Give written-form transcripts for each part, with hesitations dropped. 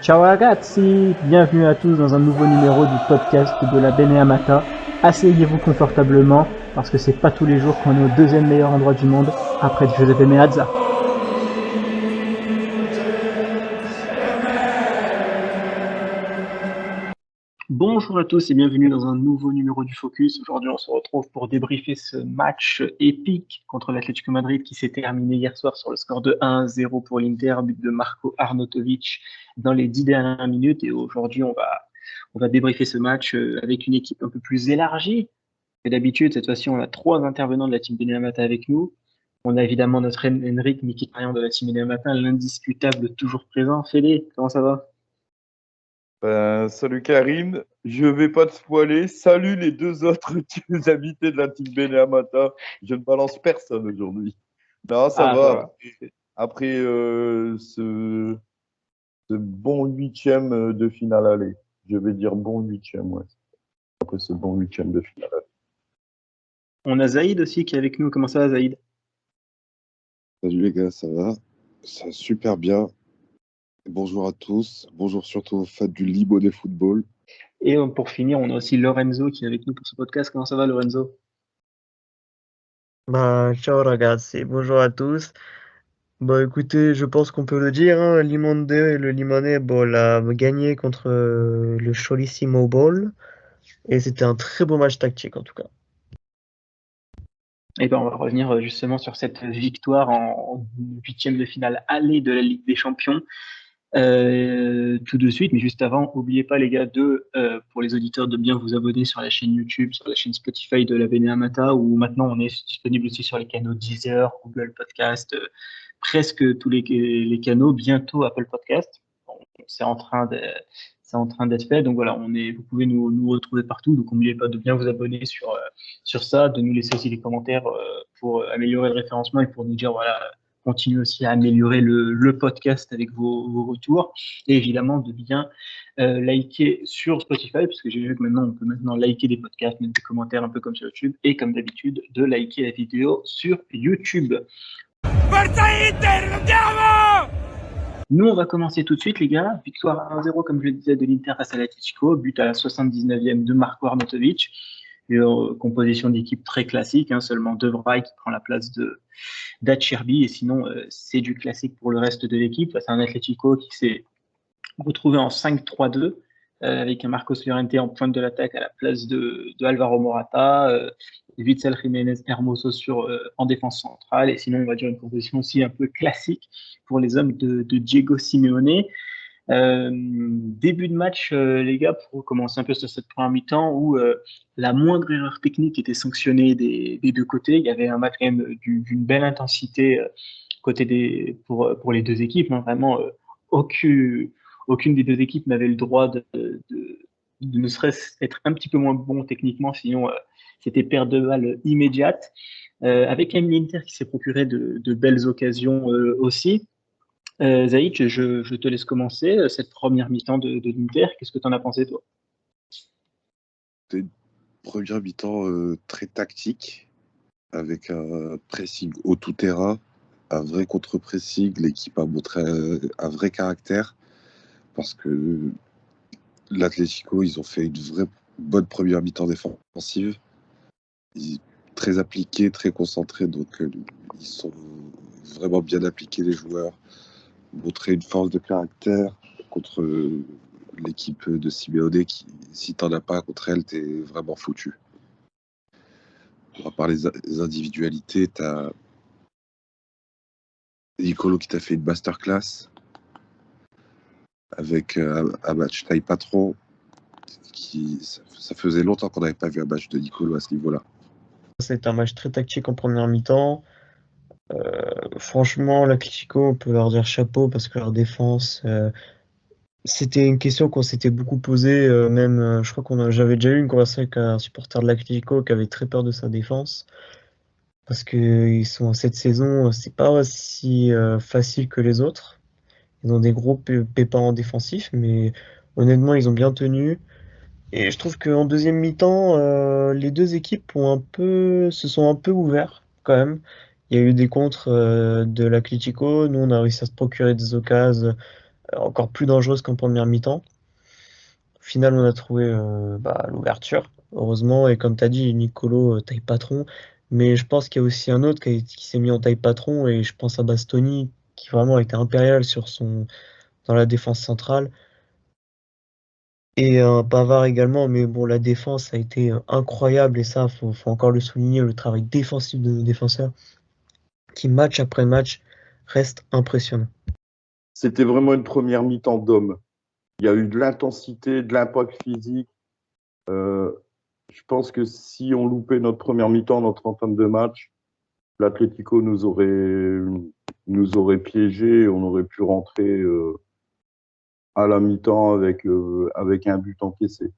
Ciao ragazzi, bienvenue à tous dans un nouveau numéro du podcast de la Beneamata. Asseyez-vous confortablement parce que c'est pas tous les jours qu'on est au deuxième meilleur endroit du monde après Giuseppe Meazza. Bonjour à tous et bienvenue dans un nouveau numéro du Focus. Aujourd'hui, on se retrouve pour débriefer ce match épique contre l'Atlético Madrid qui s'est terminé hier soir sur le score de 1-0 pour l'Inter, but de Marco Arnautovic dans les 10 dernières minutes. Et aujourd'hui, on va débriefer ce match avec une équipe un peu plus élargie que d'habitude. Cette fois-ci, on a trois intervenants de la team Beneamata avec nous. On a évidemment notre Henrik Mkhitaryan de la team Beneamata, l'indiscutable toujours présent. Félix, comment ça va? Salut Karine, je vais pas te spoiler. Salut les deux autres invités de la team Beneamata. Je ne balance personne aujourd'hui. Non, ça Ah, ça va. va. Après ce bon huitième de finale aller. Je vais dire bon huitième, ouais. Après ce bon huitième de finale aller. On a Zaïd aussi qui est avec nous. Comment ça va, Zaïd? Salut les gars, ça va? Ça va super bien. Bonjour à tous. Bonjour surtout aux fans du Liboné Football. Et pour finir, on a aussi Lorenzo qui est avec nous pour ce podcast. Comment ça va, Lorenzo? Ciao ragazzi, bonjour à tous. Écoutez, je pense qu'on peut le dire, hein, le Limonè a gagné contre le Cholissimo Ball et c'était un très beau match tactique en tout cas. Et ben, on va revenir justement sur cette victoire en huitième de finale aller de la Ligue des Champions tout de suite. Mais juste avant, n'oubliez pas les gars pour les auditeurs de bien vous abonner sur la chaîne YouTube, sur la chaîne Spotify de la Beneamata, où maintenant on est disponible aussi sur les canaux Deezer, Google Podcast, presque tous les canaux, bientôt Apple Podcast. Bon, c'est en train d'être fait. Donc voilà, vous pouvez nous retrouver partout. Donc n'oubliez pas de bien vous abonner sur ça, de nous laisser aussi des commentaires pour améliorer le référencement et pour nous dire voilà, continuez aussi à améliorer le podcast avec vos retours. Et évidemment de bien liker sur Spotify, parce que j'ai vu que maintenant on peut maintenant liker des podcasts, mettre des commentaires un peu comme sur YouTube, et comme d'habitude de liker la vidéo sur YouTube. Nous, on va commencer tout de suite, les gars. Victoire 1-0, comme je le disais, de l'Inter face à l'Atlético. But à la 79e de Marco Arnautovic. Composition d'équipe très classique, hein, seulement De Vrij qui prend la place d'Acerbi. Et sinon, c'est du classique pour le reste de l'équipe. Face à un Atlético qui s'est retrouvé en 5-3-2. Avec un Marcos Llorente en pointe de l'attaque à la place de Alvaro Morata, Witsel Jiménez Hermoso en défense centrale, et sinon on va dire une composition aussi un peu classique pour les hommes de Diego Simeone. Début de match, les gars, pour commencer un peu sur cette première mi-temps où la moindre erreur technique était sanctionnée des deux côtés. Il y avait un match quand même d'une belle intensité pour les deux équipes, hein, vraiment aucune des deux équipes n'avait le droit de ne serait-ce être un petit peu moins bon techniquement, sinon c'était perte de balle immédiate. Avec un l'Inter qui s'est procuré de belles occasions aussi. Zaïd, je te laisse commencer cette première mi-temps de l'Inter. Qu'est-ce que tu en as pensé, toi? C'était une première mi-temps très tactique, avec un pressing au tout-terrain, un vrai contre-pressing. L'équipe a montré un vrai caractère, parce que l'Atlético, ils ont fait une vraie bonne première mi-temps défensive. Très appliqués, très concentrés, donc ils sont vraiment bien appliqués, les joueurs. Montrer une force de caractère contre l'équipe de Simeone qui, si t'en as pas contre elle, t'es vraiment foutu. À part les individualités, t'as Nicolo qui t'a fait une masterclass avec un match taille patron. Ça faisait longtemps qu'on n'avait pas vu un match de Nicolo à ce niveau-là. C'est un match très tactique en première mi-temps. Franchement, l'Atlético, on peut leur dire chapeau parce que leur défense, c'était une question qu'on s'était beaucoup posée. Je crois j'avais déjà eu une conversation avec un supporter de l'Atlético qui avait très peur de sa défense. Parce que cette saison, c'est pas aussi facile que les autres. Ils ont des gros pépins en défensif, mais honnêtement, ils ont bien tenu. Et je trouve qu'en deuxième mi-temps, les deux équipes se sont un peu ouverts quand même. Il y a eu des contres de l'Atlético. Nous, on a réussi à se procurer des occasions encore plus dangereuse qu'en première mi-temps. Au final, on a trouvé l'ouverture, heureusement, et comme tu as dit, Nicolo taille patron, mais je pense qu'il y a aussi un autre qui s'est mis en taille patron, et je pense à Bastoni, qui vraiment a été impérial dans la défense centrale, et Pavard également, mais bon, la défense a été incroyable, et ça, faut encore le souligner, le travail défensif de nos défenseurs, qui match après match reste impressionnant. C'était vraiment une première mi-temps d'homme. Il y a eu de l'intensité, de l'impact physique. Je pense que si on loupait notre première mi-temps, notre entame de match, l'Atlético nous aurait piégés et on aurait pu rentrer à la mi-temps avec un but encaissé.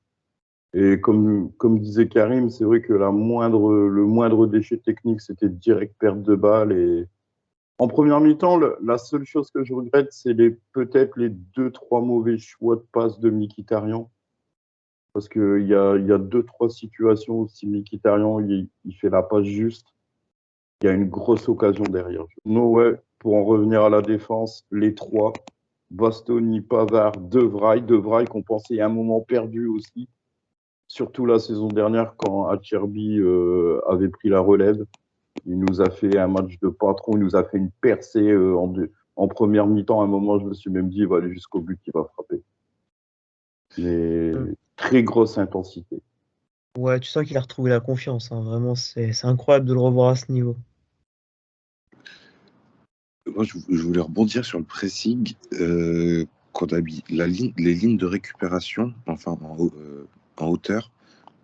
Et comme disait Karim, c'est vrai que le moindre déchet technique, c'était direct perte de balle. Et en première mi-temps, la seule chose que je regrette, c'est peut-être les 2-3 mauvais choix de passe de Mkhitaryan. Parce qu'il y a 2-3 situations où si Mkhitaryan il fait la passe juste, il y a une grosse occasion derrière. Non, ouais, pour en revenir à la défense, les trois, Bastoni, Pavard, De Vrij qu'on pensait à un moment perdu aussi, surtout la saison dernière quand Acerbi avait pris la relève. Il nous a fait un match de patron, il nous a fait une percée en première mi-temps. À un moment, je me suis même dit, il va aller jusqu'au but, il va frapper. Mais très grosse intensité. Ouais, tu sens qu'il a retrouvé la confiance, hein. Vraiment, c'est incroyable de le revoir à ce niveau. Moi, je voulais rebondir sur le pressing. Quand les lignes de récupération, enfin en hauteur,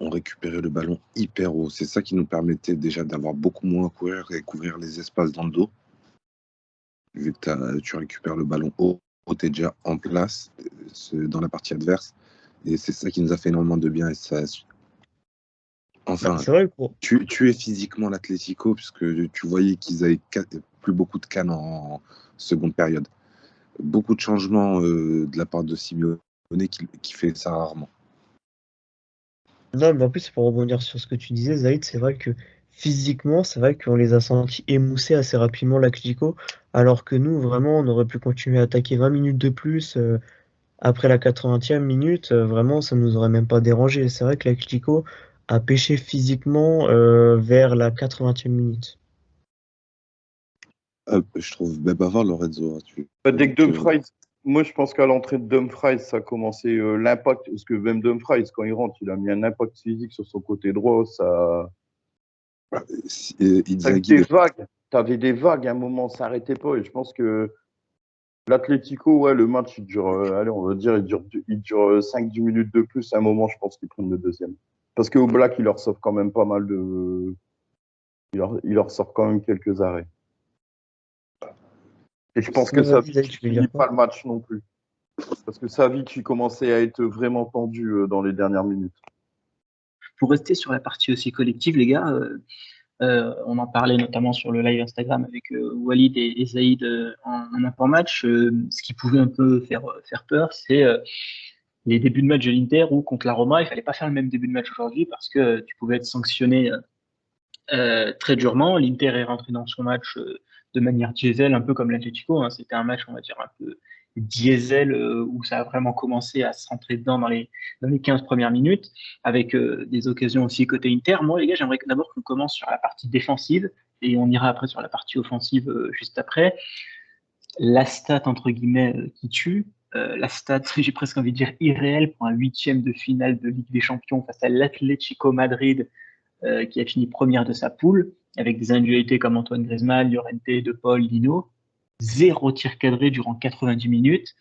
ont récupéré le ballon hyper haut. C'est ça qui nous permettait déjà d'avoir beaucoup moins à courir et couvrir les espaces dans le dos. Vu que tu récupères le ballon haut, tu es déjà en place dans la partie adverse. Et c'est ça qui nous a fait énormément de bien. Et ça, enfin, C'est vrai que tu es physiquement l'Atlético, puisque tu voyais qu'ils avaient plus beaucoup de cannes en seconde période. Beaucoup de changements de la part de Simeone qui fait ça rarement. non, mais en plus, pour rebondir sur ce que tu disais, Zaïd, c'est vrai que physiquement, c'est vrai qu'on les a sentis émoussés assez rapidement, l'Atlético, alors que nous, vraiment, on aurait pu continuer à attaquer 20 minutes de plus après la 80e minute. Vraiment, ça nous aurait même pas dérangé. C'est vrai que l'Atlético a pêché physiquement vers la 80e minute. Je trouve bavard, Lorenzo. Dès que Dumfries, moi je pense qu'à l'entrée de Dumfries, ça a commencé l'impact, parce que même Dumfries, quand il rentre, il a mis un impact physique sur son côté droit. T'avais des vagues, à un moment, ça n'arrêtait pas. Et je pense que l'Atlético, ouais, le match, il dure, allez, on va dire, il dure 5-10 minutes de plus. À un moment, je pense qu'ils prennent le deuxième. Parce qu'au Black, il leur sort quand même pas mal de. Il leur sort quand même quelques arrêts. Et je pense que ça finit pas le match non plus. Parce que Savic, il commençait à être vraiment tendu dans les dernières minutes. Pour rester sur la partie aussi collective, les gars, on en parlait notamment sur le live Instagram avec Walid et Zaïd en avant-match. Ce qui pouvait un peu faire peur, c'est les débuts de match de l'Inter où contre la Roma, il fallait pas faire le même début de match aujourd'hui parce que tu pouvais être sanctionné très durement. L'Inter est rentré dans son match de manière diesel, un peu comme l'Atlético, hein. C'était un match, on va dire, un peu diesel où ça a vraiment commencé à se rentrer dedans dans les 15 premières minutes, avec des occasions aussi côté Inter. Moi, les gars, j'aimerais d'abord qu'on commence sur la partie défensive et on ira après sur la partie offensive juste après. La stat, entre guillemets, qui tue, la stat, j'ai presque envie de dire irréelle pour un huitième de finale de Ligue des Champions face à l'Atlético Madrid, qui a fini première de sa poule, avec des individualités comme Antoine Griezmann, Llorente, De Paul, Lino. 0 tir cadré durant 90 minutes.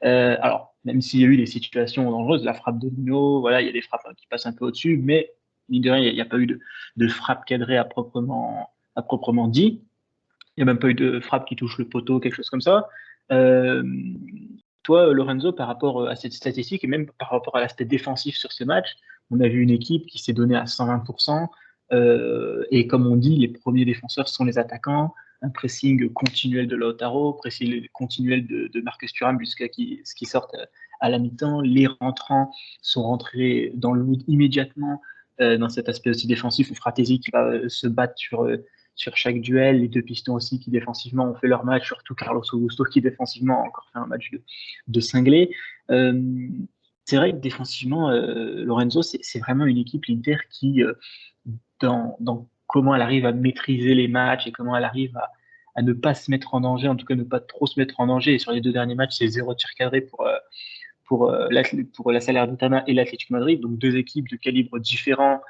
Alors, même s'il y a eu des situations dangereuses, la frappe de Lino, voilà, il y a des frappes qui passent un peu au-dessus, mais mine de rien, il n'y a pas eu de frappe cadrée à proprement dit. Il n'y a même pas eu de frappe qui touche le poteau, quelque chose comme ça. Toi, Lorenzo, par rapport à cette statistique et même par rapport à l'aspect défensif sur ce match, on a vu une équipe qui s'est donnée à 120%. Et comme on dit, les premiers défenseurs sont les attaquants. Un pressing continuel de Lautaro, pressing continuel de Marcus Thuram jusqu'à ce qu'ils sortent à la mi-temps. Les rentrants sont rentrés dans le mood immédiatement dans cet aspect aussi défensif. Fratesi qui va se battre sur chaque duel. Les deux pistons aussi qui défensivement ont fait leur match, surtout Carlos Augusto qui défensivement a encore fait un match de cinglé. C'est vrai que défensivement, Lorenzo, c'est vraiment une équipe, l'Inter, qui, dans comment elle arrive à maîtriser les matchs et comment elle arrive à ne pas se mettre en danger, en tout cas ne pas trop se mettre en danger. Et sur les deux derniers matchs, c'est 0 tir cadré pour la Salernitana et l'Atlético Madrid, donc deux équipes de calibres différents,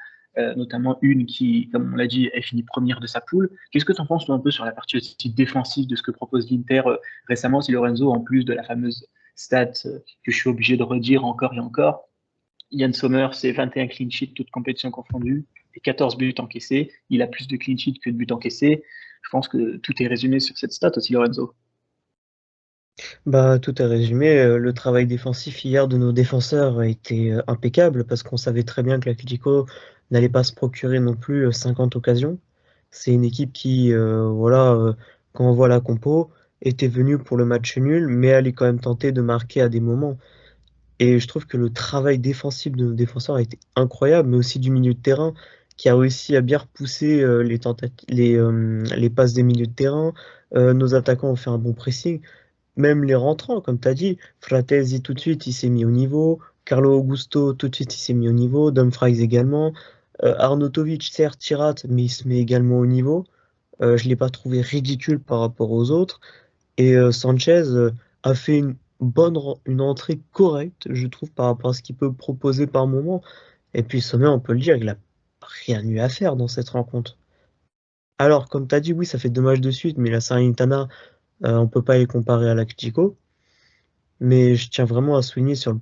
notamment une qui, comme on l'a dit, est finie première de sa poule. Qu'est-ce que tu en penses toi, un peu sur la partie aussi défensive de ce que propose l'Inter récemment, si Lorenzo, en plus de la fameuse stat que je suis obligé de redire encore et encore, Yann Sommer, c'est 21 clean sheets, toutes compétitions confondues, et 14 buts encaissés. Il a plus de clean sheets que de buts encaissés. Je pense que tout est résumé sur cette stat aussi, Lorenzo. Bah, tout est résumé. Le travail défensif hier de nos défenseurs a été impeccable parce qu'on savait très bien que l'Atlético n'allait pas se procurer non plus 50 occasions. C'est une équipe qui, voilà, quand on voit la compo, était venue pour le match nul, mais allait quand même tenter de marquer à des moments. Et je trouve que le travail défensif de nos défenseurs a été incroyable, mais aussi du milieu de terrain qui a réussi à bien repousser les passes des milieux de terrain. Nos attaquants ont fait un bon pressing. Même les rentrants, comme tu as dit, Fratesi tout de suite, il s'est mis au niveau. Carlo Augusto, tout de suite, il s'est mis au niveau. Dumfries également. Arnautovic, certes, il rate, mais il se met également au niveau. Je ne l'ai pas trouvé ridicule par rapport aux autres. Et Sanchez a fait une entrée correcte, je trouve, par rapport à ce qu'il peut proposer par moment. Et puis Sommer, on peut le dire, il a rien eu à faire dans cette rencontre. Alors, comme tu as dit, oui, ça fait 2 matchs de suite, mais la Salernitana, on peut pas les comparer à l'Atlético. Mais je tiens vraiment à souligner sur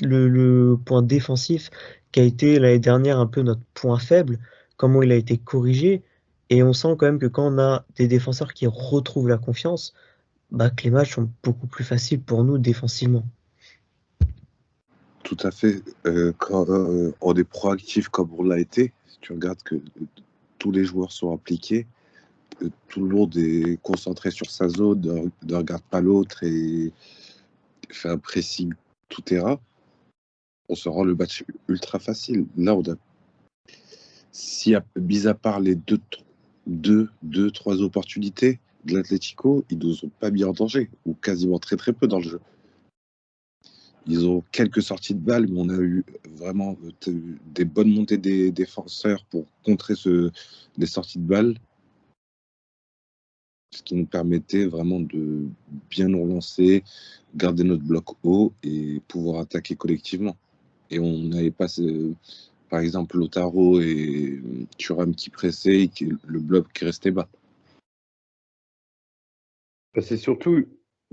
le point défensif qui a été l'année dernière un peu notre point faible, comment il a été corrigé. Et on sent quand même que quand on a des défenseurs qui retrouvent la confiance, bah, que les matchs sont beaucoup plus faciles pour nous défensivement. Tout à fait. Quand on est proactif comme on l'a été, si tu regardes que tous les joueurs sont impliqués, tout le monde est concentré sur sa zone, ne regarde pas l'autre et fait un pressing tout terrain, on se rend le match ultra facile. Là, on a, mis à part les deux, trois opportunités de l'Atlético, ils nous ont pas mis en danger, ou quasiment très très peu dans le jeu. Ils ont quelques sorties de balles, mais on a eu vraiment des bonnes montées des défenseurs pour contrer les sorties de balles, ce qui nous permettait vraiment de bien nous relancer, garder notre bloc haut et pouvoir attaquer collectivement. Et on n'avait pas, par exemple, Lautaro et Thuram qui pressaient et le bloc qui restait bas. C'est surtout,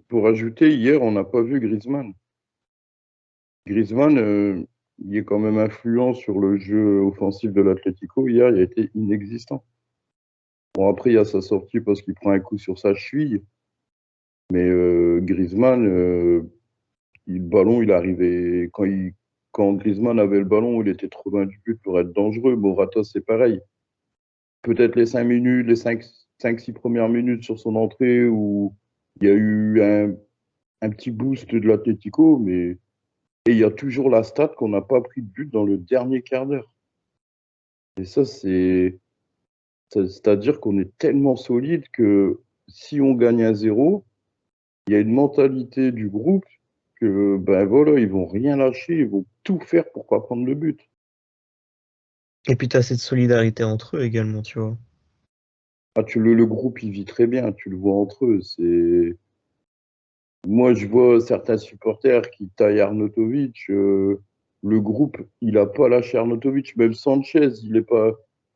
pour ajouter, hier, on n'a pas vu Griezmann. Griezmann, il est quand même influent sur le jeu offensif de l'Atlético. Hier, il a été inexistant. Bon, après, il y a sa sortie parce qu'il prend un coup sur sa cheville. Mais Griezmann, le ballon, il arrivait. Quand Griezmann avait le ballon, il était trop loin du but pour être dangereux. Morata, c'est pareil. Peut-être les 5 minutes, les 5-6 premières minutes sur son entrée où il y a eu un petit boost de l'Atlético, mais et il y a toujours la stat qu'on n'a pas pris de but dans le dernier quart d'heure. Et ça, c'est-à-dire qu'on est tellement solide que si on gagne à 0, il y a une mentalité du groupe que, ben voilà, ils vont rien lâcher, ils vont tout faire pour pas prendre le but. Et puis tu as cette solidarité entre eux également, tu vois. Ah, le groupe, il vit très bien, tu le vois entre eux. Moi, je vois certains supporters qui taillent Arnautovic. Le groupe, il n'a pas lâché Arnautovic. Même Sanchez, ils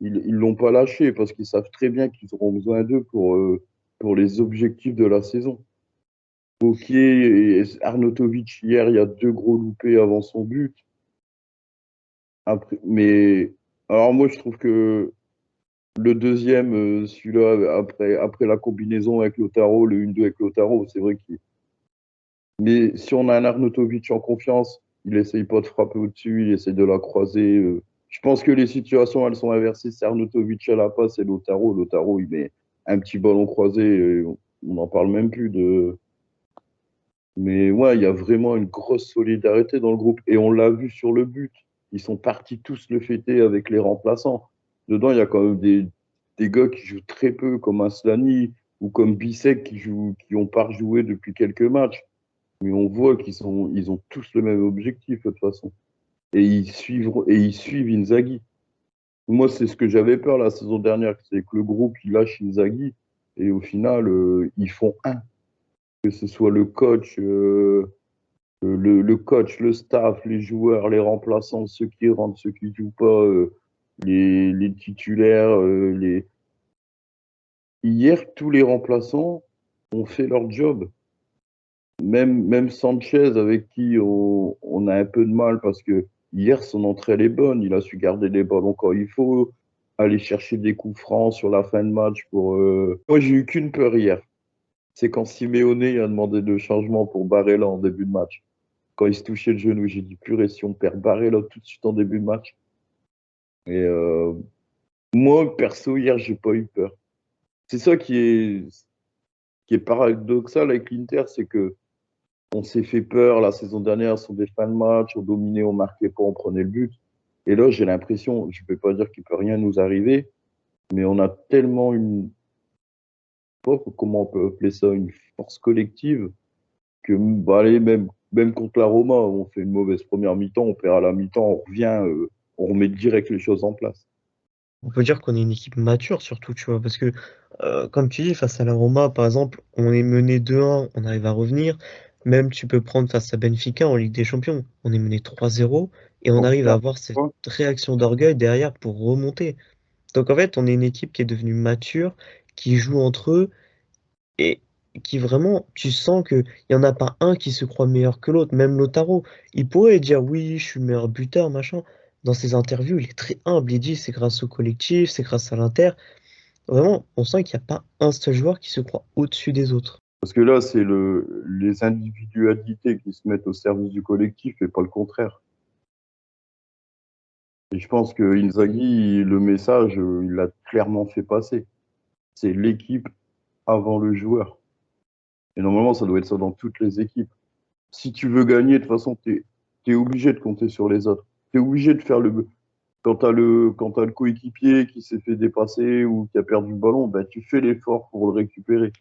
l'ont pas lâché parce qu'ils savent très bien qu'ils auront besoin d'eux pour les objectifs de la saison. Ok, Arnautovic, hier, il y a 2 gros loupés avant son but. Après, mais alors moi, je trouve que le deuxième, celui-là, après la combinaison avec Lautaro, le 1-2 avec Lautaro, c'est vrai qu'il. Mais si on a un Arnautovic en confiance, il essaye pas de frapper au-dessus, il essaye de la croiser. Je pense que les situations, elles sont inversées. C'est Arnautovic à la passe et Lautaro. Lautaro, il met un petit ballon croisé. On n'en parle même plus de. Mais ouais, il y a vraiment une grosse solidarité dans le groupe. Et on l'a vu sur le but. Ils sont partis tous le fêter avec les remplaçants. Dedans, il y a quand même des gars qui jouent très peu, comme Aslani ou comme Bissek qui ont pas rejoué depuis quelques matchs. Mais on voit ils ont tous le même objectif de toute façon. Et ils suivent Inzaghi. Moi, c'est ce que j'avais peur la saison dernière, c'est que le groupe il lâche Inzaghi et au final ils font un. Que ce soit le coach, le coach, le staff, les joueurs, les remplaçants, ceux qui rentrent, ceux qui jouent pas, les titulaires, Hier, tous les remplaçants ont fait leur job. Même Sanchez, avec qui on a un peu de mal parce que hier, son entrée, elle est bonne. Il a su garder les ballons quand il faut, aller chercher des coups francs sur la fin de match pour. Moi, j'ai eu qu'une peur hier. C'est quand Simeone a demandé le changement pour Barella en début de match. Quand il se touchait le genou, j'ai dit purée, si on perd Barella tout de suite en début de match. Et moi, perso, hier, j'ai pas eu peur. C'est ça qui est paradoxal avec l'Inter, c'est que on s'est fait peur la saison dernière sur des fins de match, on dominait, on marquait pas, on prenait le but. Et là, j'ai l'impression, je ne peux pas dire qu'il peut rien nous arriver, mais on a tellement je sais pas comment on peut appeler ça, une force collective que, bah, allez, même contre la Roma, on fait une mauvaise première mi-temps, on perd à la mi-temps, on revient, on remet direct les choses en place. On peut dire qu'on est une équipe mature surtout, tu vois, parce que comme tu dis, face à la Roma, par exemple, on est mené 2-1, on arrive à revenir. Même tu peux prendre face à Benfica en Ligue des Champions, on est mené 3-0 et on arrive à avoir cette réaction d'orgueil derrière pour remonter. Donc en fait, on est une équipe qui est devenue mature, qui joue entre eux et qui vraiment, tu sens qu'il n'y en a pas un qui se croit meilleur que l'autre. Même Lautaro, il pourrait dire oui, je suis meilleur buteur, machin. Dans ses interviews, il est très humble. Il dit c'est grâce au collectif, c'est grâce à l'Inter. Vraiment, on sent qu'il n'y a pas un seul joueur qui se croit au-dessus des autres. Parce que là, c'est les individualités qui se mettent au service du collectif et pas le contraire. Et je pense que Inzaghi, le message, il l'a clairement fait passer. C'est l'équipe avant le joueur. Et normalement, ça doit être ça dans toutes les équipes. Si tu veux gagner, de toute façon, tu es obligé de compter sur les autres. Tu es obligé de faire le. Quand tu as le coéquipier qui s'est fait dépasser ou qui a perdu le ballon, ben, tu fais l'effort pour le récupérer.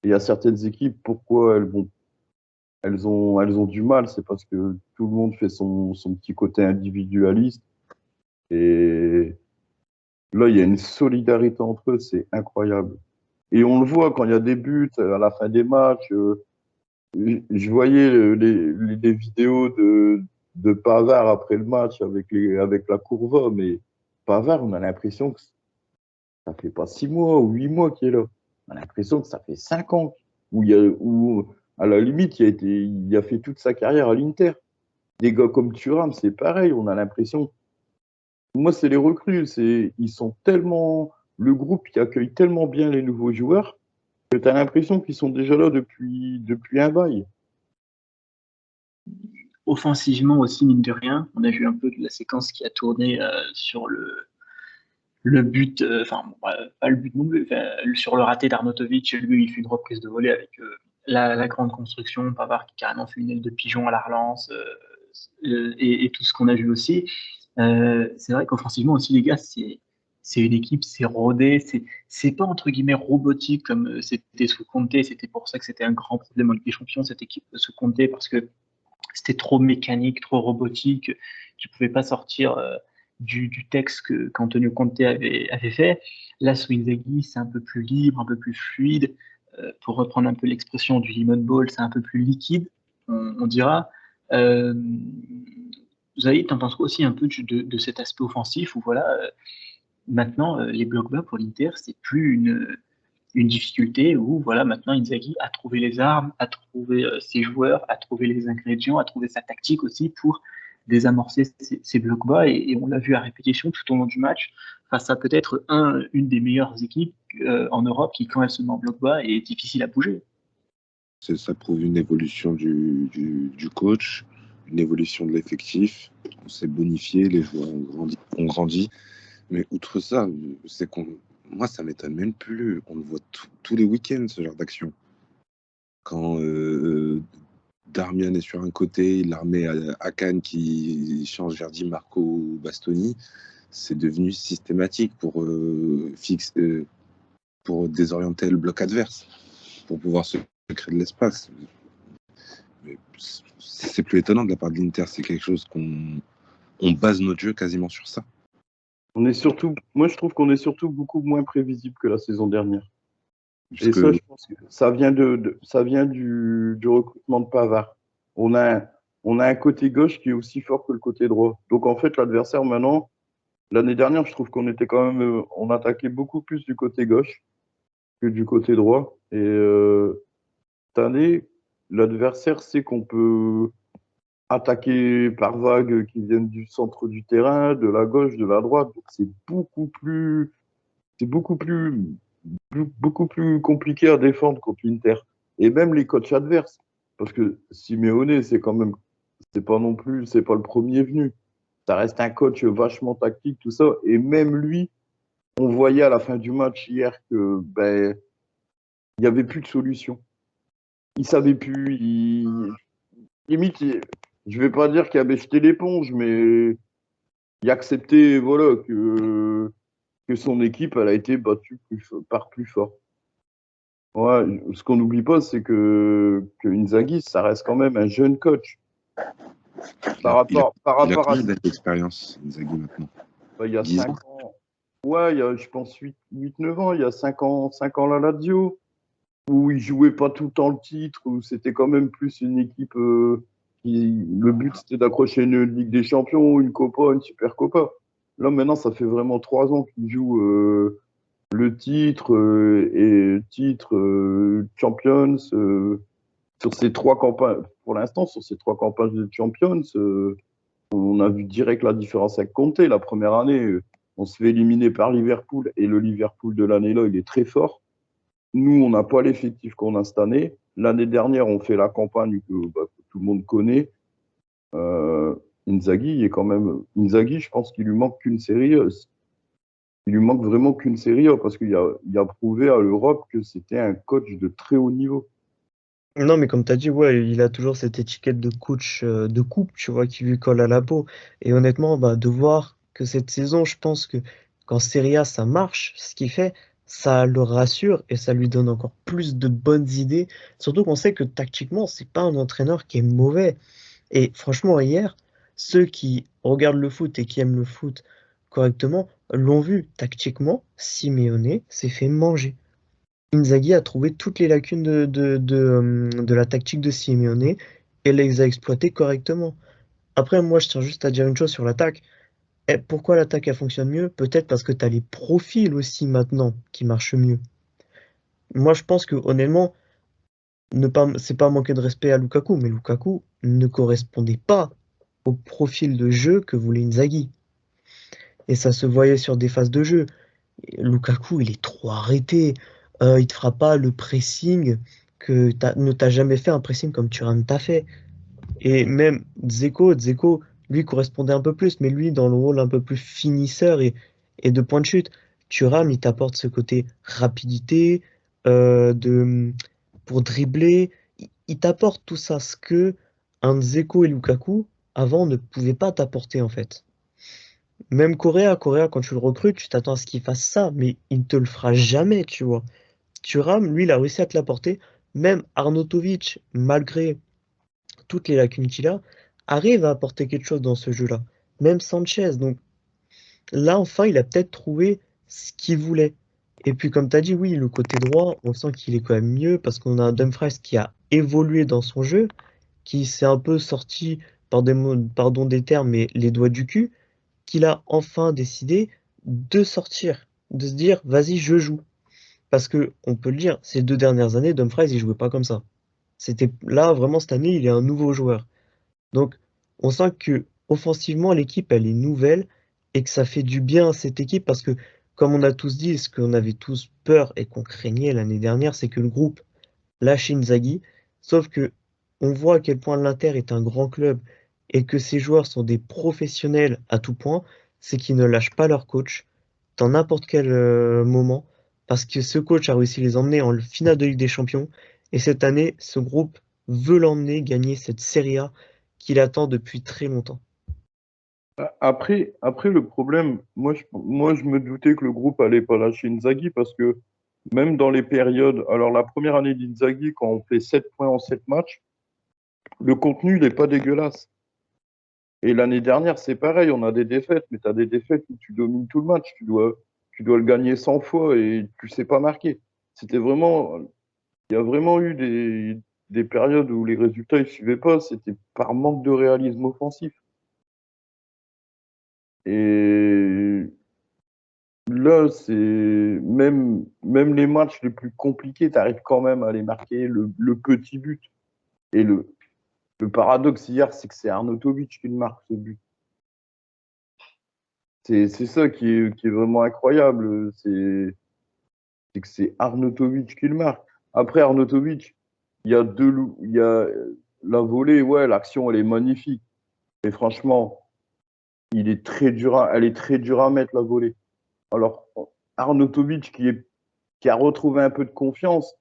Et il y a certaines équipes, pourquoi elles ont du mal, c'est parce que tout le monde fait son petit côté individualiste. Et là, il y a une solidarité entre eux, c'est incroyable. Et on le voit quand il y a des buts à la fin des matchs. Je voyais les vidéos de Pavard après le match avec la Courva, mais Pavard, on a l'impression que ça fait pas 6 mois ou 8 mois qu'il est là. On a l'impression que ça fait 5 ans, où à la limite, il a fait toute sa carrière à l'Inter. Des gars comme Thuram, c'est pareil, on a l'impression. Moi, c'est les recrues, ils sont tellement. Le groupe qui accueille tellement bien les nouveaux joueurs que tu as l'impression qu'ils sont déjà là depuis un bail. Offensivement aussi, mine de rien, on a vu un peu de la séquence qui a tourné sur le but, enfin, pas le but non plus, sur le raté d'Arnautovic. Lui, il fait une reprise de volée avec la grande construction, Pavard qui carrément fait une aile de pigeon à la relance, et tout ce qu'on a vu aussi. C'est vrai qu'offensivement aussi, les gars, c'est une équipe, c'est rodé, c'est pas entre guillemets robotique comme c'était sous Conte. C'était pour ça que c'était un grand problème en Ligue des Champions, cette équipe sous Conte, parce que c'était trop mécanique, trop robotique. Tu pouvais pas sortir du texte qu'Antonio Conte avait fait. Là, sous Inzaghi, c'est un peu plus libre, un peu plus fluide. Pour reprendre un peu l'expression du lemon ball, c'est un peu plus liquide, on dira. Euh, Zahid, t'en penses aussi un peu de cet aspect offensif où voilà, maintenant les blocs bas pour l'Inter, c'est plus une difficulté où voilà, maintenant Inzaghi a trouvé les armes, a trouvé ses joueurs, a trouvé les ingrédients, a trouvé sa tactique aussi pour désamorcer ces blocs bas, et on l'a vu à répétition tout au long du match face à peut-être une des meilleures équipes en Europe qui, quand elle se met en bloc bas, est difficile à bouger. Ça prouve une évolution du coach, une évolution de l'effectif. On s'est bonifié, les joueurs ont grandi. Mais outre ça, c'est moi, ça m'étonne même plus. On le voit tous les week-ends, ce genre d'action. Quand Darmian est sur un côté, il la remet à Cannes qui change vers Di Marco ou Bastoni. c'est devenu systématique pour désorienter le bloc adverse, pour pouvoir se créer de l'espace. Mais c'est plus étonnant de la part de l'Inter, c'est quelque chose on base notre jeu quasiment sur ça. Moi, je trouve qu'on est surtout beaucoup moins prévisible que la saison dernière. Parce Et que ça, je pense que ça vient ça vient du recrutement de Pavard. On a un côté gauche qui est aussi fort que le côté droit. Donc, en fait, l'adversaire, maintenant, l'année dernière, je trouve qu'on était quand même, on attaquait beaucoup plus du côté gauche que du côté droit. Et cette année, l'adversaire sait qu'on peut attaquer par vagues qui viennent du centre du terrain, de la gauche, de la droite. Donc, c'est beaucoup plus compliqué à défendre contre l'Inter. Et même les coachs adverses. Parce que Simeone, c'est pas le premier venu. Ça reste un coach vachement tactique, tout ça. Et même lui, on voyait à la fin du match hier que, il n'y avait plus de solution. Il savait plus, limite, je vais pas dire qu'il avait jeté l'éponge, mais il acceptait, voilà, que son équipe, elle a été battue par plus fort. Ouais, ce qu'on n'oublie pas, c'est que Inzaghi, ça reste quand même un jeune coach. Par il a rapport à combien d'années d'expérience, Inzaghi, maintenant? il y a 10 5 ans. ans. Ouais, il y a, je pense, 8-9 ans, il y a 5 ans la Lazio, où il jouait pas tout le temps le titre, où c'était quand même plus une équipe le but c'était d'accrocher une Ligue des Champions, une Copa, une Super Copa. Là, maintenant, ça fait vraiment 3 ans qu'il joue le titre Champions sur ces 3 campagnes. Pour l'instant, sur ces 3 campagnes de Champions, on a vu direct la différence avec Conte. La première année, on se fait éliminer par Liverpool et le Liverpool de l'année-là, il est très fort. Nous, on n'a pas l'effectif qu'on a cette année. L'année dernière, on fait la campagne que tout le monde connaît. Inzaghi, je pense qu'il lui manque qu'une série. Il lui manque vraiment qu'une série parce qu'il a prouvé à l'Europe que c'était un coach de très haut niveau. Non, mais comme tu as dit, ouais, il a toujours cette étiquette de coach de coupe, tu vois, qui lui colle à la peau. Et honnêtement, bah, de voir que cette saison, je pense que quand Serie A, ça marche, ce qu'il fait, ça le rassure et ça lui donne encore plus de bonnes idées. Surtout qu'on sait que tactiquement, c'est pas un entraîneur qui est mauvais. Et franchement, hier, ceux qui regardent le foot et qui aiment le foot correctement l'ont vu tactiquement, Simeone s'est fait manger. Inzaghi a trouvé toutes les lacunes de la tactique de Simeone et les a exploitées correctement. Après, moi, je tiens juste à dire une chose sur l'attaque. Pourquoi l'attaque elle fonctionne mieux? Peut-être parce que tu as les profils aussi maintenant qui marchent mieux. Moi, je pense que honnêtement, c'est pas manquer de respect à Lukaku, mais Lukaku ne correspondait pas au profil de jeu que voulait Inzaghi. Et ça se voyait sur des phases de jeu. Lukaku, il est trop arrêté. Il te fera pas le pressing ne t'a jamais fait un pressing comme Thuram t'a fait. Et même Dzeko, lui correspondait un peu plus, mais lui dans le rôle un peu plus finisseur et de point de chute. Thuram, il t'apporte ce côté rapidité, pour dribbler. Il t'apporte tout ça, ce que un Dzeko et Lukaku avant ne pouvaient pas t'apporter en fait. Même Correa, quand tu le recrutes, tu t'attends à ce qu'il fasse ça, mais il ne te le fera jamais, tu vois. Thuram, lui, il a réussi à te l'apporter. Même Arnautovic, malgré toutes les lacunes qu'il a, arrive à apporter quelque chose dans ce jeu-là. Même Sanchez. Donc là, enfin, il a peut-être trouvé ce qu'il voulait. Et puis, comme tu as dit, oui, le côté droit, on sent qu'il est quand même mieux parce qu'on a un Dumfries qui a évolué dans son jeu, qui s'est un peu sorti, pardon des termes, mais les doigts du cul, qu'il a enfin décidé de sortir, de se dire, vas-y, je joue. Parce que, on peut le dire, ces 2 dernières années, Dumfries, il jouait pas comme ça. C'était là, vraiment, cette année, il est un nouveau joueur. Donc, on sent que offensivement, l'équipe, elle est nouvelle et que ça fait du bien à cette équipe parce que, comme on a tous dit, ce qu'on avait tous peur et qu'on craignait l'année dernière, c'est que le groupe lâche Inzaghi. Sauf que on voit à quel point l'Inter est un grand club et que ces joueurs sont des professionnels à tout point, c'est qu'ils ne lâchent pas leur coach dans n'importe quel moment parce que ce coach a réussi à les emmener en finale de Ligue des Champions et cette année, ce groupe veut l'emmener gagner cette Serie A qu'il attend depuis très longtemps. Après, le problème, moi, je me doutais que le groupe allait pas lâcher Inzaghi parce que même dans les périodes, alors la première année d'Inzaghi, quand on fait 7 points en 7 matchs, le contenu, il n'est pas dégueulasse. Et l'année dernière, c'est pareil, on a des défaites, mais tu as des défaites où tu domines tout le match, tu dois le gagner 100 fois et tu sais pas marquer. C'était vraiment, il y a vraiment eu des périodes où les résultats ne suivaient pas, c'était par manque de réalisme offensif. Et là, c'est même les matchs les plus compliqués, tu arrives quand même à les marquer le petit but. Et le paradoxe hier, c'est que c'est Arnautovic qui le marque, ce but. C'est ça qui est vraiment incroyable. C'est que c'est Arnautovic qui le marque. Après Arnautovic, il y a la volée, ouais, l'action, elle est magnifique. Mais franchement, elle est très dure à mettre, la volée. Alors, Arnautovic qui a retrouvé un peu de confiance,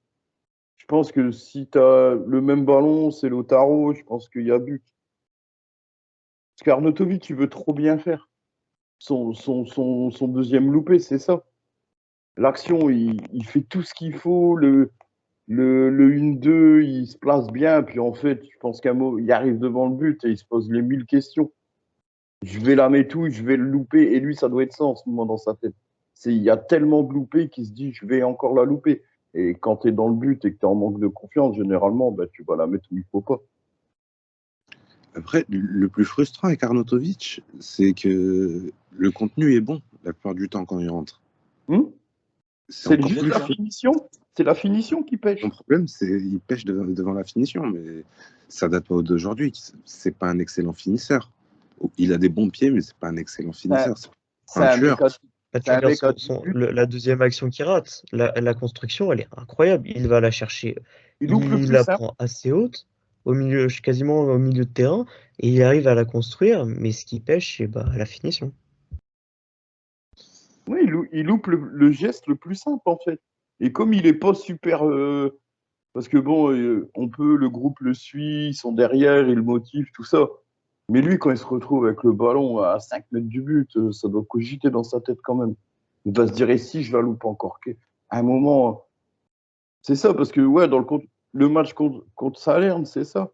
je pense que si tu as le même ballon, c'est Lautaro, je pense qu'il y a but. Parce qu'Arnautovic, il veut trop bien faire. Son deuxième loupé, c'est ça. L'action, il fait tout ce qu'il faut. Le 1-2, il se place bien. Puis en fait, je pense il arrive devant le but et il se pose les 1000 questions. Je vais la mettre où, je vais le louper. Et lui, ça doit être ça en ce moment dans sa tête. Il y a tellement de loupés qu'il se dit, je vais encore la louper. Et quand tu es dans le but et que tu es en manque de confiance, généralement, ben, tu vas la mettre où il faut pas. Après, le plus frustrant avec Arnautovic, c'est que le contenu est bon la plupart du temps quand il rentre. C'est C'est encore juste plus la finition. C'est la finition qui pêche. Mon problème, c'est qu'il pêche devant la finition, mais ça date pas d'aujourd'hui. C'est pas un excellent finisseur. Il a des bons pieds, mais c'est pas un excellent finisseur. C'est C'est un un mec tueur. à, Bah, c'est tu un regardes mec à 10 buts. la deuxième action qu'il rate, la construction, elle est incroyable. Il va la chercher, Il loupe le il plus la simple. prend assez haute, quasiment au milieu de terrain, et il arrive à la construire, mais ce qui pêche, c'est bah, la finition. Oui, il loupe le geste le plus simple, en fait. Et comme il est pas super. Parce que bon, le groupe le suit, ils sont derrière, ils le motivent, tout ça. Mais lui, quand il se retrouve avec le ballon à 5 mètres du but, ça doit cogiter dans sa tête quand même. Il va se dire, et si je la loupe encore? À un moment, c'est ça, parce que ouais, le match contre Salerne, c'est ça.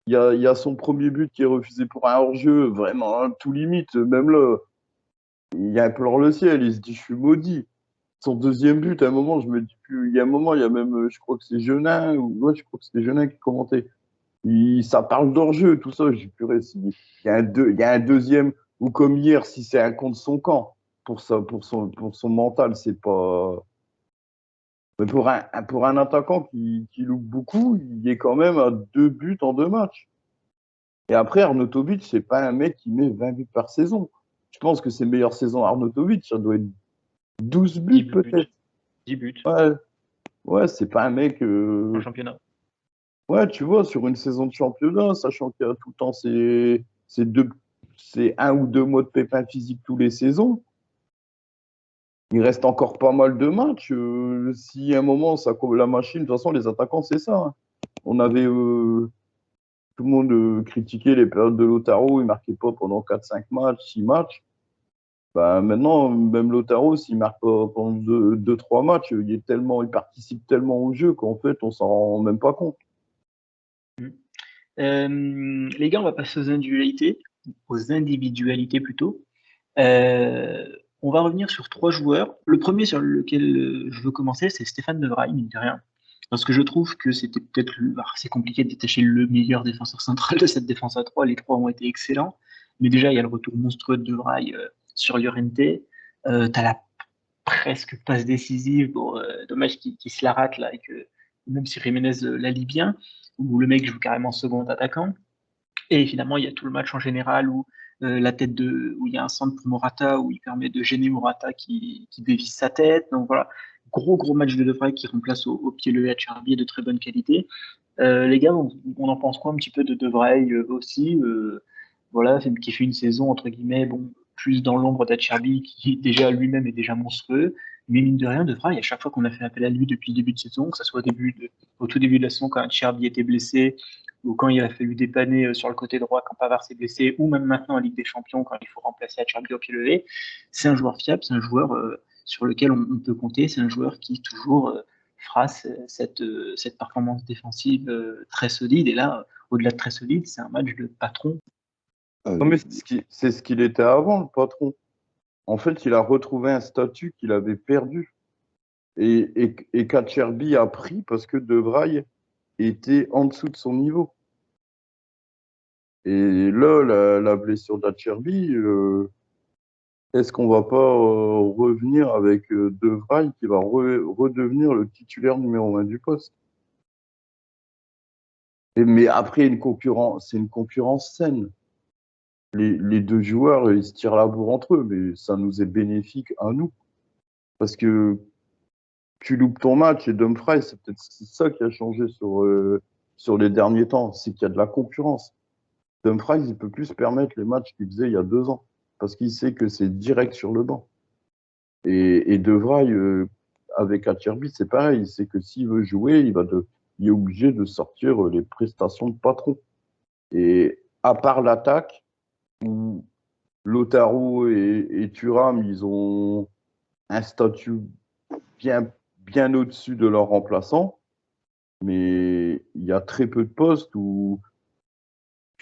Il y a son premier but qui est refusé pour un hors-jeu, vraiment, hein, tout limite. Même là, il implore le ciel, il se dit, je suis maudit. Son deuxième but, à un moment, je me dis plus. Il y a un moment, il y a même, je crois que c'est Jeunin, ou ouais, je crois que c'était Jeunin qui commentait. Ça parle d'hors-jeu, tout ça. J'ai purée, il y a un deuxième, ou comme hier, si c'est un contre son camp, pour son mental, c'est pas. Mais pour un attaquant qui loupe beaucoup, il est quand même à 2 buts en 2 matchs. Et après, Arnautovic, c'est pas un mec qui met 20 buts par saison. Je pense que ses meilleures saisons, Arnautovic, ça doit être 12 buts 10 buts. peut-être. 10 buts Ouais, ouais, c'est pas un mec. en championnat. Ouais, tu vois, sur une saison de championnat, sachant qu'il y a tout le temps c'est 1 ou 2 mois de pépins physiques tous les saisons, il reste encore pas mal de matchs. Si à un moment, la machine, de toute façon, les attaquants, c'est ça, hein. On avait tout le monde critiquait les périodes de Lautaro, il marquait pas pendant 4, 5 matchs, 6 matchs. Bah, maintenant, même Lautaro, s'il marque pas pendant 2, 3 matchs, il participe tellement au jeu qu'en fait, on s'en rend même pas compte. Les gars, on va passer aux individualités plutôt. Euh, on va revenir sur 3 joueurs. Le premier sur lequel je veux commencer, c'est Stéphane De Vrij, mine de rien. Parce que je trouve que c'était peut-être. C'est compliqué de détacher le meilleur défenseur central de cette défense à 3. Les 3 ont été excellents. Mais déjà, il y a le retour monstrueux de De Vrij sur Llorente. T'as la presque passe décisive. Bon, dommage qu'il se la rate là, et que même si Jiménez la lit bien, où le mec joue carrément second attaquant. Et finalement, il y a tout le match en général où où il y a un centre pour Morata, où il permet de gêner Morata qui dévisse sa tête. Donc voilà, gros match de De Vrij qui remplace au pied le Cherby de très bonne qualité. Les gars, on en pense quoi un petit peu de Vrij aussi voilà, qui fait une saison entre guillemets, bon, plus dans l'ombre d'Acherby, qui déjà lui-même est déjà monstrueux. Mais mine de rien, De Vrij, à chaque fois qu'on a fait appel à lui depuis le début de saison, que ce soit au tout début de la saison quand Acherby était blessé, ou quand il a fallu dépanner sur le côté droit quand Pavard s'est blessé, ou même maintenant en Ligue des Champions quand il faut remplacer Acerbi au pied levé. C'est un joueur fiable, c'est un joueur sur lequel on peut compter, c'est un joueur qui toujours fera cette performance défensive très solide. Et là, au-delà de très solide, c'est un match de patron. Non, mais c'est ce qu'il était avant, le patron. En fait, il a retrouvé un statut qu'il avait perdu. Et qu'Acerbi a pris parce que De Vrij était en dessous de son niveau. Et là, la blessure d'Acerbi, est-ce qu'on va pas revenir avec De Vrij qui va redevenir le titulaire numéro 1 du poste? Mais après, c'est une concurrence saine. Les deux joueurs, ils se tirent la bourre entre eux, mais ça nous est bénéfique à nous. Parce que tu loupes ton match et Dumfries, c'est peut-être ça qui a changé sur les derniers temps, c'est qu'il y a de la concurrence. Dumfries, il peut plus se permettre les matchs qu'il faisait il y a 2 ans, parce qu'il sait que c'est direct sur le banc. Et De Vrij, avec Acerbi, c'est pareil, il sait que s'il veut jouer, il est obligé de sortir les prestations de patron. Et à part l'attaque, où Lautaro et Thuram, ils ont un statut bien au-dessus de leurs remplaçants, mais il y a très peu de postes où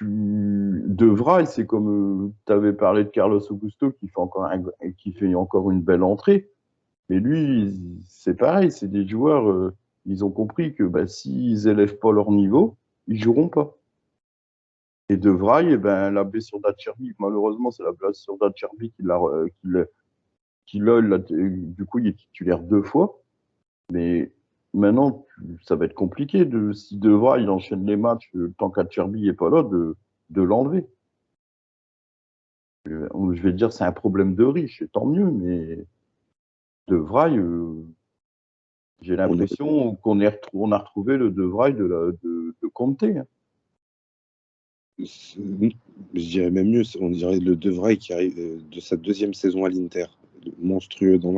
De Vrij, c'est comme tu avais parlé de Carlos Augusto qui fait encore une belle entrée, mais lui, c'est pareil, c'est des joueurs, ils ont compris que s'ils élèvent pas leur niveau, ils joueront pas. Et De Vrij, la blessure d'Acerbi, malheureusement, c'est la blessure d'Acerbi qui du coup, il est titulaire 2 fois. Mais maintenant, ça va être compliqué si De Vrij il enchaîne les matchs tant qu'Acerbi n'est pas là, de l'enlever. Je vais dire c'est un problème de riche, et tant mieux, mais De Vrij, j'ai l'impression qu'on a retrouvé le De Vrij de Conte. Hein. Je dirais même mieux, on dirait le De Vrij qui arrive de sa 2e saison à l'Inter. Monstrueux dans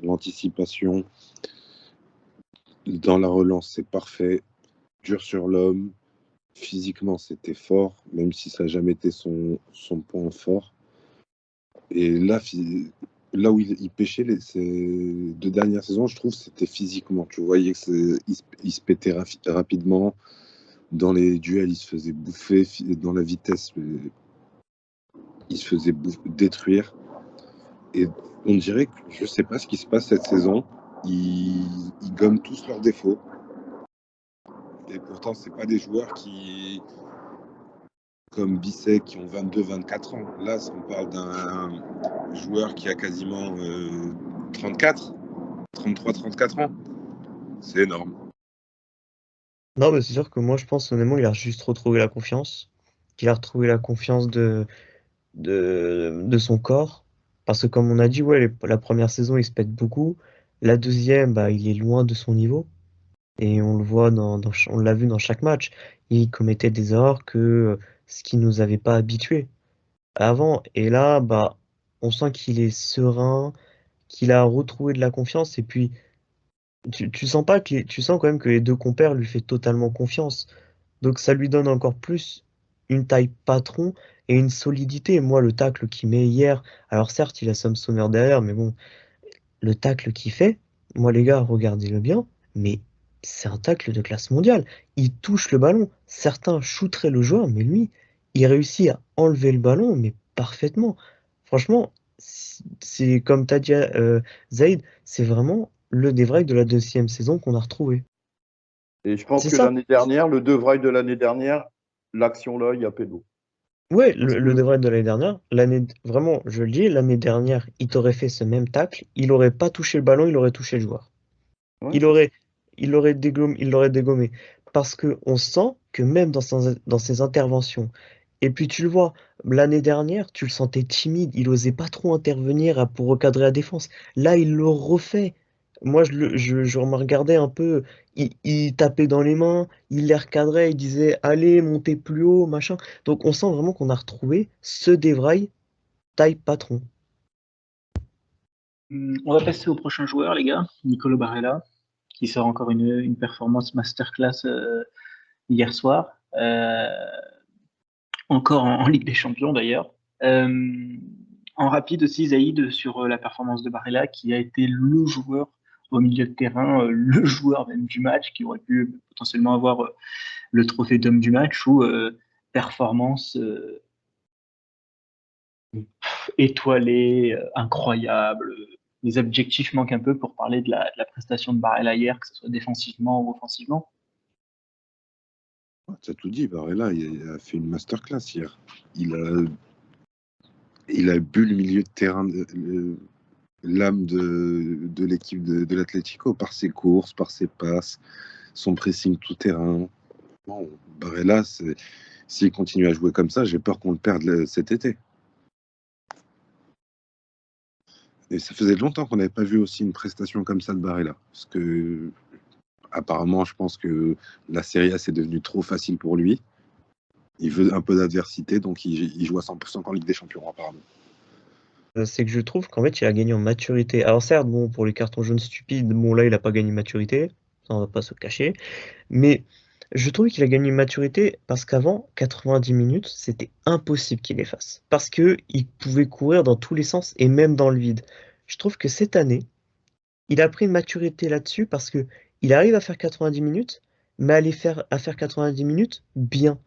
l'anticipation, dans la relance, c'est parfait. Dur sur l'homme. Physiquement, c'était fort, même si ça n'a jamais été son point fort. Et là où il pêchait ces 2 dernières saisons, je trouve, c'était physiquement. Tu voyais qu'il se pétait rapidement. Dans les duels, il se faisait bouffer. Dans la vitesse, il se faisait détruire. Et on dirait que je ne sais pas ce qui se passe cette saison. Ils gomment tous leurs défauts. Et pourtant, ce pas des joueurs comme Bisset qui ont 22-24 ans. Là, on parle d'un joueur qui a quasiment 33-34 ans. C'est énorme. Non, mais c'est sûr que moi, je pense honnêtement, il a juste retrouvé la confiance. Qu'il a retrouvé la confiance de son corps. Parce que comme on a dit, ouais, la première saison, il se pète beaucoup. La deuxième, il est loin de son niveau. Et on le voit on l'a vu dans chaque match. Il commettait des erreurs ce qui nous avait pas habitués avant. Et là, on sent qu'il est serein, qu'il a retrouvé de la confiance. Et puis, tu sens pas tu sens quand même que les deux compères lui fait totalement confiance. Donc ça lui donne encore plus une taille patron et une solidité. Moi, le tacle qu'il met hier, alors certes, il a Sam Sommer derrière, mais bon, le tacle qu'il fait, moi les gars, regardez-le bien, mais c'est un tacle de classe mondiale. Il touche le ballon. Certains shooteraient le joueur, mais lui, il réussit à enlever le ballon, mais parfaitement. Franchement, c'est comme t'as dit, Zaid, c'est vraiment le De Vrij de la 2e saison qu'on a retrouvé. Et je pense C'est que ça. l'année dernière, le De Vrij de l'année dernière, l'action là, il y a pédo. Ouais, le De Vrij de l'année dernière, vraiment, je le dis, l'année dernière, il t'aurait fait ce même tacle, il aurait pas touché le ballon, il aurait touché le joueur. Ouais, Il l'aurait dégommé. Parce que on sent que même dans ses interventions, et puis tu le vois, l'année dernière, tu le sentais timide, il osait pas trop intervenir pour recadrer la défense. Là, il le refait. Moi, je me regardais un peu, il tapait dans les mains, il les recadrait, il disait allez, montez plus haut, machin. Donc on sent vraiment qu'on a retrouvé ce De Vrij taille patron. On va passer au prochain joueur, les gars, Nicolo Barella, qui sort encore une performance masterclass hier soir. encore en Ligue des Champions d'ailleurs. En rapide aussi, Zaïd, sur la performance de Barella, qui a été le joueur au milieu de terrain, le joueur même du match, qui aurait pu potentiellement avoir le trophée d'homme du match, ou performance étoilée, incroyable. Les adjectifs manquent un peu pour parler de la prestation de Barella hier, que ce soit défensivement ou offensivement. Tu as tout dit, Barella, il a fait une masterclass hier. Il a bu le milieu de terrain, l'âme de l'équipe de l'Atlético par ses courses, par ses passes, son pressing tout terrain. Bon, Barella, s'il continue à jouer comme ça, j'ai peur qu'on le perde cet été. Et ça faisait longtemps qu'on n'avait pas vu aussi une prestation comme ça de Barella. Parce que, apparemment, je pense que la Serie A, c'est devenu trop facile pour lui. Il veut un peu d'adversité, donc il joue à 100% en Ligue des Champions, apparemment. C'est que je trouve qu'en fait, il a gagné en maturité. Alors certes, bon, pour les cartons jaunes stupides, bon là, il n'a pas gagné en maturité, ça on va pas se cacher. Mais je trouve qu'il a gagné en maturité parce qu'avant, 90 minutes, c'était impossible qu'il les fasse. Parce qu'il pouvait courir dans tous les sens et même dans le vide. Je trouve que cette année, il a pris une maturité là-dessus parce que il arrive à faire 90 minutes, mais à faire 90 minutes bien,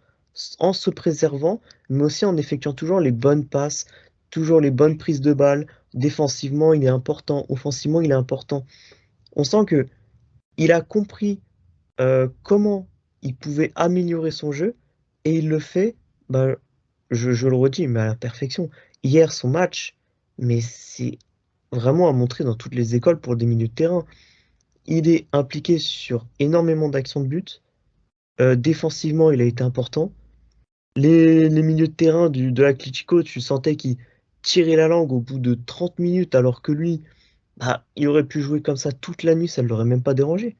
en se préservant, mais aussi en effectuant toujours les bonnes passes, toujours les bonnes prises de balles. Défensivement, il est important. Offensivement, il est important. On sent que il a compris comment il pouvait améliorer son jeu et il le fait, bah, je le redis, mais à la perfection. Hier, son match, mais c'est vraiment à montrer dans toutes les écoles pour des milieux de terrain. Il est impliqué sur énormément d'actions de but. Défensivement, il a été important. Les milieux de terrain de l'Atlético, tu sentais qu'il tirait la langue au bout de 30 minutes, alors que lui, bah, il aurait pu jouer comme ça toute la nuit, ça ne l'aurait même pas dérangé.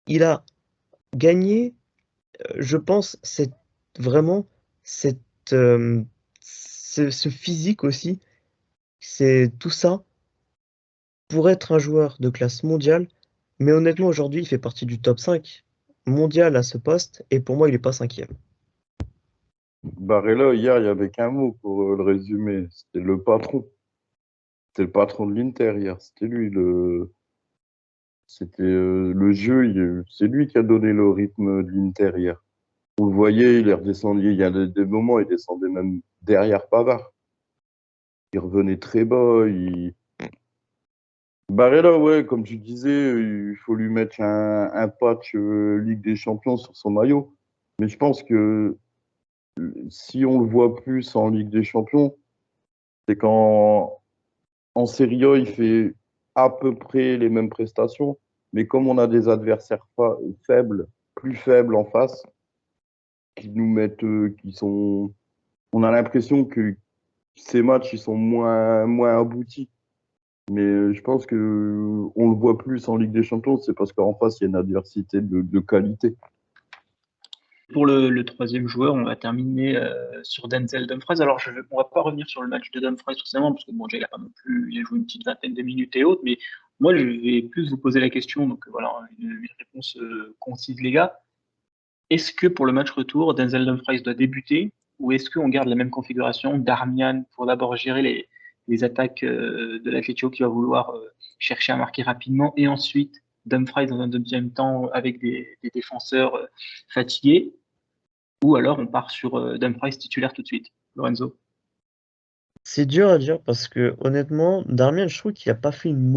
Il a gagné, je pense, vraiment cette, ce physique aussi, c'est tout ça pour être un joueur de classe mondiale. Mais honnêtement, aujourd'hui, il fait partie du top 5 mondial à ce poste, et pour moi, il n'est pas cinquième. Barella, hier, il n'y avait qu'un mot pour le résumer. C'était le patron. C'était le patron de l'Inter hier. C'était lui C'était le jeu. C'est lui qui a donné le rythme de l'Inter hier. Vous le voyez, il est redescendu. Il y a des moments, il descendait même derrière Pavard. Il revenait très bas. Barella, ouais, comme tu disais, il faut lui mettre un patch Ligue des Champions sur son maillot. Mais je pense que si on le voit plus en Ligue des Champions, c'est qu'en Serie A, il fait à peu près les mêmes prestations. Mais comme on a des adversaires faibles, plus faibles en face, qui nous mettent, on a l'impression que ces matchs, ils sont moins aboutis. Mais je pense que on le voit plus en Ligue des Champions, c'est parce qu'en face, il y a une adversité de qualité. Pour le troisième joueur, on va terminer sur Denzel Dumfries. Alors, on va pas revenir sur le match de Dumfries forcément, parce que bon, déjà, il a pas non plus, il a joué une petite vingtaine de minutes et autres, mais moi, je vais plus vous poser la question, donc voilà, une réponse concise, les gars. Est-ce que pour le match retour, Denzel Dumfries doit débuter, ou est-ce qu'on garde la même configuration, Darmian pour d'abord gérer les attaques de l'Atlético qui va vouloir chercher à marquer rapidement, et ensuite Dumfries dans un deuxième temps avec des défenseurs fatigués, ou alors on part sur Dumfries titulaire tout de suite. Lorenzo? C'est dur à dire parce que honnêtement, Darmian, je trouve qu'il a pas fait une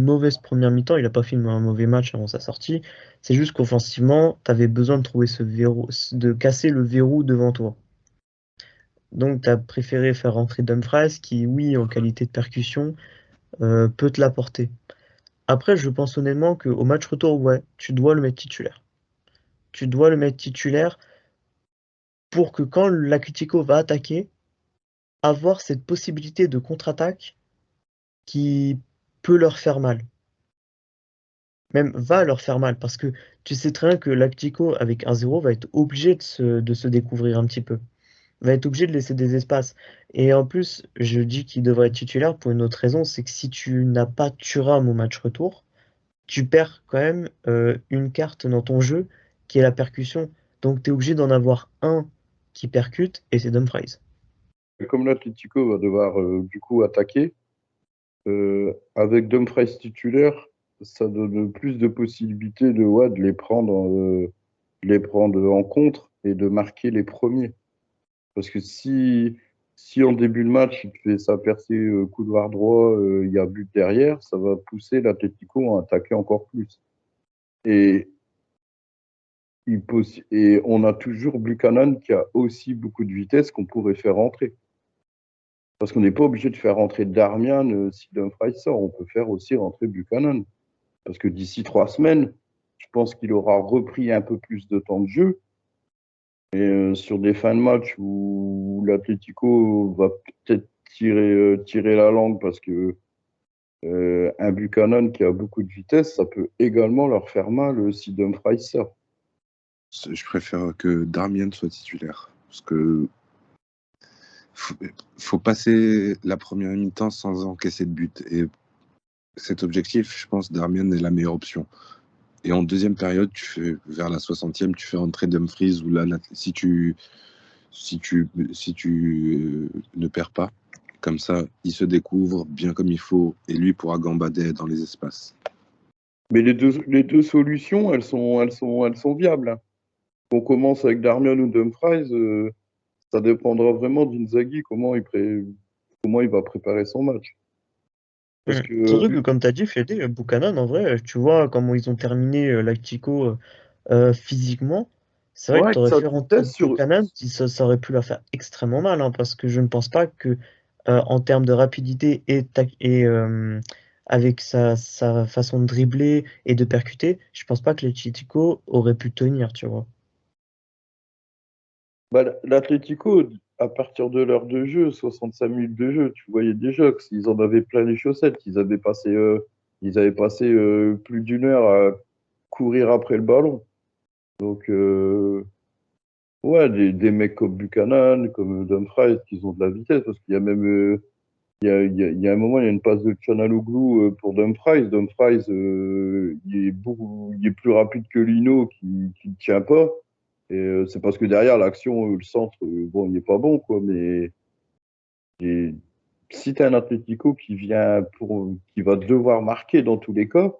mauvaise première mi-temps, il a pas fait un mauvais match avant sa sortie. C'est juste qu'offensivement, tu avais besoin de trouver ce verrou, de casser le verrou devant toi. Donc tu as préféré faire rentrer Dumfries qui, oui, en qualité de percussion, peut te l'apporter. Après, je pense honnêtement qu'au match retour, ouais, tu dois le mettre titulaire. Tu dois le mettre titulaire pour que quand l'Atlético va attaquer, avoir cette possibilité de contre-attaque qui peut leur faire mal. Même va leur faire mal parce que tu sais très bien que l'Atlético avec 1-0 va être obligé de se découvrir un petit peu. Va être obligé de laisser des espaces. Et en plus, je dis qu'il devrait être titulaire pour une autre raison, c'est que si tu n'as pas Thuram au match retour, tu perds quand même une carte dans ton jeu qui est la percussion. Donc tu es obligé d'en avoir un qui percute et c'est Dumfries. Comme l'Atlético va devoir du coup attaquer, avec Dumfries titulaire, ça donne plus de possibilités de les prendre en contre et de marquer les premiers. Parce que si en début de match, il te fait sa percée couloir droit, il y a but derrière, ça va pousser l'Atlético à attaquer encore plus. Et, et on a toujours Buchanan qui a aussi beaucoup de vitesse qu'on pourrait faire rentrer. Parce qu'on n'est pas obligé de faire rentrer Darmian si Dumfries sort. On peut faire aussi rentrer Buchanan. Parce que d'ici 3 semaines, je pense qu'il aura repris un peu plus de temps de jeu. Et sur des fins de match où l'Atlético va peut-être tirer la langue parce que un Buchanan qui a beaucoup de vitesse, ça peut également leur faire mal si Dumfries sort. Je préfère que Darmian soit titulaire. Parce que faut passer la première mi-temps sans encaisser de but. Et cet objectif, je pense, Darmian est la meilleure option. Et en deuxième période, vers la 60e, tu fais rentrer Dumfries où là, si tu ne perds pas, comme ça, il se découvre bien comme il faut et lui pourra gambader dans les espaces. Mais les deux solutions, elles sont viables. Hein. On commence avec Darmian ou Dumfries, ça dépendra vraiment d'Inzaghi, comment il va préparer son match. Parce que Surtout que, comme tu as dit, Fede, Buchanan, en vrai, tu vois comment ils ont terminé l'Atlético physiquement. C'est vrai que ouais, tu aurais sa fait rentrer vitesse Buchanan, ça aurait pu la faire extrêmement mal, hein, parce que je ne pense pas que, en termes de rapidité et avec sa façon de dribbler et de percuter, je pense pas que l'Atlético aurait pu tenir, tu vois. l'Atlético, à partir de l'heure de jeu, 65 minutes de jeu, tu voyais déjà qu'ils en avaient plein les chaussettes. Ils avaient passé plus d'une heure à courir après le ballon. Donc, ouais, des mecs comme Buchanan, comme Dumfries, qui ont de la vitesse, parce qu'il y a même, il y a un moment, il y a une passe de Çalhanoğlu pour Dumfries. Dumfries, il est plus rapide que Lino, qui ne tient pas. Et c'est parce que derrière, l'action, le centre, bon, il n'est pas bon, quoi, mais si tu as un Atlético qui va devoir marquer dans tous les cas,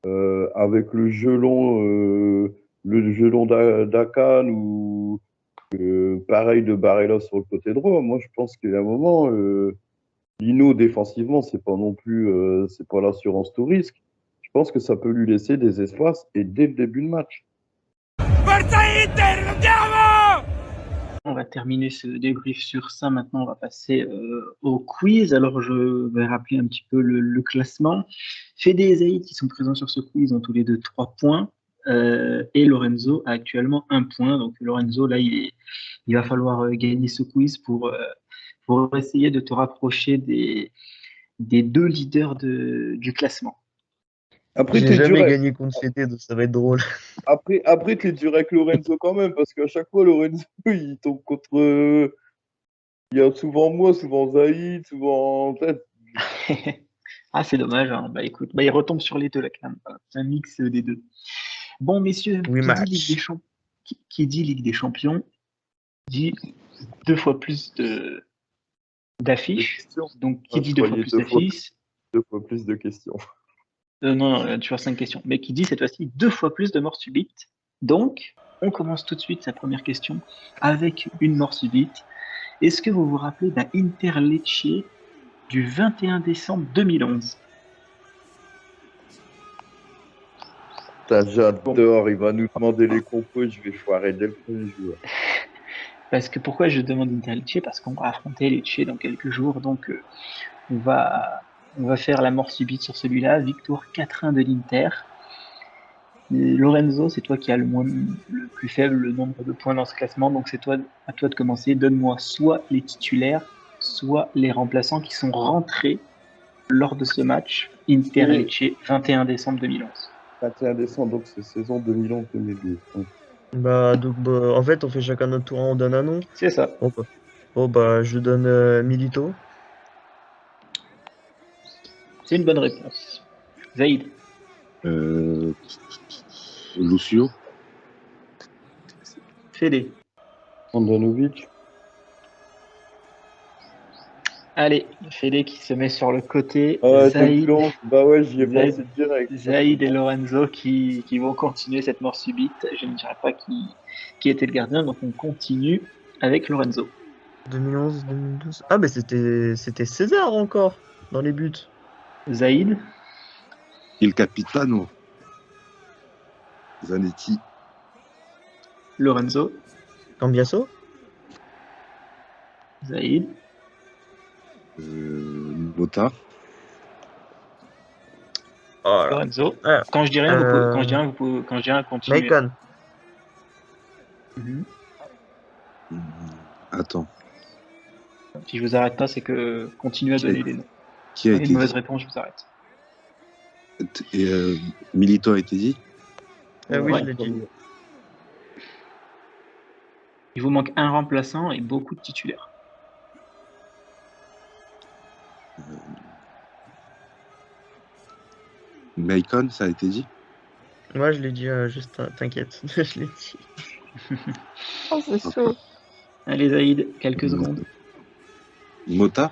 avec le gelon d'Akan ou pareil de Barella sur le côté droit. Moi, je pense qu'à un moment, Lino défensivement, c'est pas non plus, c'est pas l'assurance tout risque. Je pense que ça peut lui laisser des espaces et dès le début de match. On va terminer ce débrief sur ça. Maintenant, on va passer au quiz. Alors, je vais rappeler un petit peu le classement. Fede et Zaïd, qui sont présents sur ce quiz, ont tous les deux 3 points. Et Lorenzo a actuellement 1 point. Donc, Lorenzo, là, il va falloir gagner ce quiz pour essayer de te rapprocher des 2 leaders du classement. Après, J'ai t'es dur jamais avec, gagné contre Fede, donc ça va être drôle. après, t'es dur avec Lorenzo quand même, parce qu'à chaque fois, Lorenzo, il tombe contre. Il y a souvent moi, souvent Zaïd, souvent. Ah, c'est dommage. Hein. Bah, écoute, bah, il retombe sur les deux, là, quand même. Voilà. C'est un mix des deux. Bon, messieurs, Oui, qui dit Ligue des match. Champions, qui dit Ligue des Champions, dit 2 fois plus De d'affiches. questions. Donc, Ah, qui je dit 2 fois croyais plus d'affiches, 2 fois plus de questions. non, non, tu vois 5 questions. Mais qui dit cette fois-ci 2 fois plus de morts subites. Donc, on commence tout de suite sa première question avec une mort subite. Est-ce que vous vous rappelez d'un Inter Lecce du 21 décembre 2011? Putain, Bon, j'adore, il va nous demander les compos, je vais foirer dès le premier jour. parce que pourquoi je demande Inter Lecce? Parce qu'on va affronter Lecce dans quelques jours. Donc, on va faire la mort subite sur celui-là. Victoire 4-1 de l'Inter. Lorenzo, c'est toi qui as le plus faible nombre de points dans ce classement, donc c'est à toi de commencer. Donne-moi soit les titulaires, soit les remplaçants qui sont rentrés lors de ce match Et Inter-Lecce 21 décembre 2011. 21 décembre, donc c'est saison 2011-2012. Bah, en fait, on fait chacun notre tour, on donne un nom. C'est ça. Bon, je donne Milito. C'est une bonne réponse. Zaïd, Lucio. Fede. Andanovic. Allez, Fede qui se met sur le côté. Ah, c'est Zaïd, plus 11. Bah ouais, j'y ai Zaïd- pensé direct. Zaïd et Lorenzo qui vont continuer cette mort subite. Je ne dirais pas qui était le gardien, donc on continue avec Lorenzo. 2011, 2012. Ah, mais c'était César encore dans les buts. Zaïd, Il Capitano. Zanetti. Lorenzo, Cambiasso. Zaïd, Mota. Oh là. Lorenzo. Ah, Quand je dis rien, quand je dis rien, quand je dis rien, continuez. Maicon. Mhm. Attends. Si je vous arrête pas, c'est que continuez à donner les noms. Qui a Une été mauvaise dit réponse, je vous arrête. Et Milito a été dit. Oui, Ouais. je l'ai dit. Il vous manque un remplaçant et beaucoup de titulaires. Maicon, ça a été dit. Moi, je l'ai dit, juste, t'inquiète, je l'ai dit. Oh, c'est chaud. Allez, Zaïd, quelques secondes. Mota.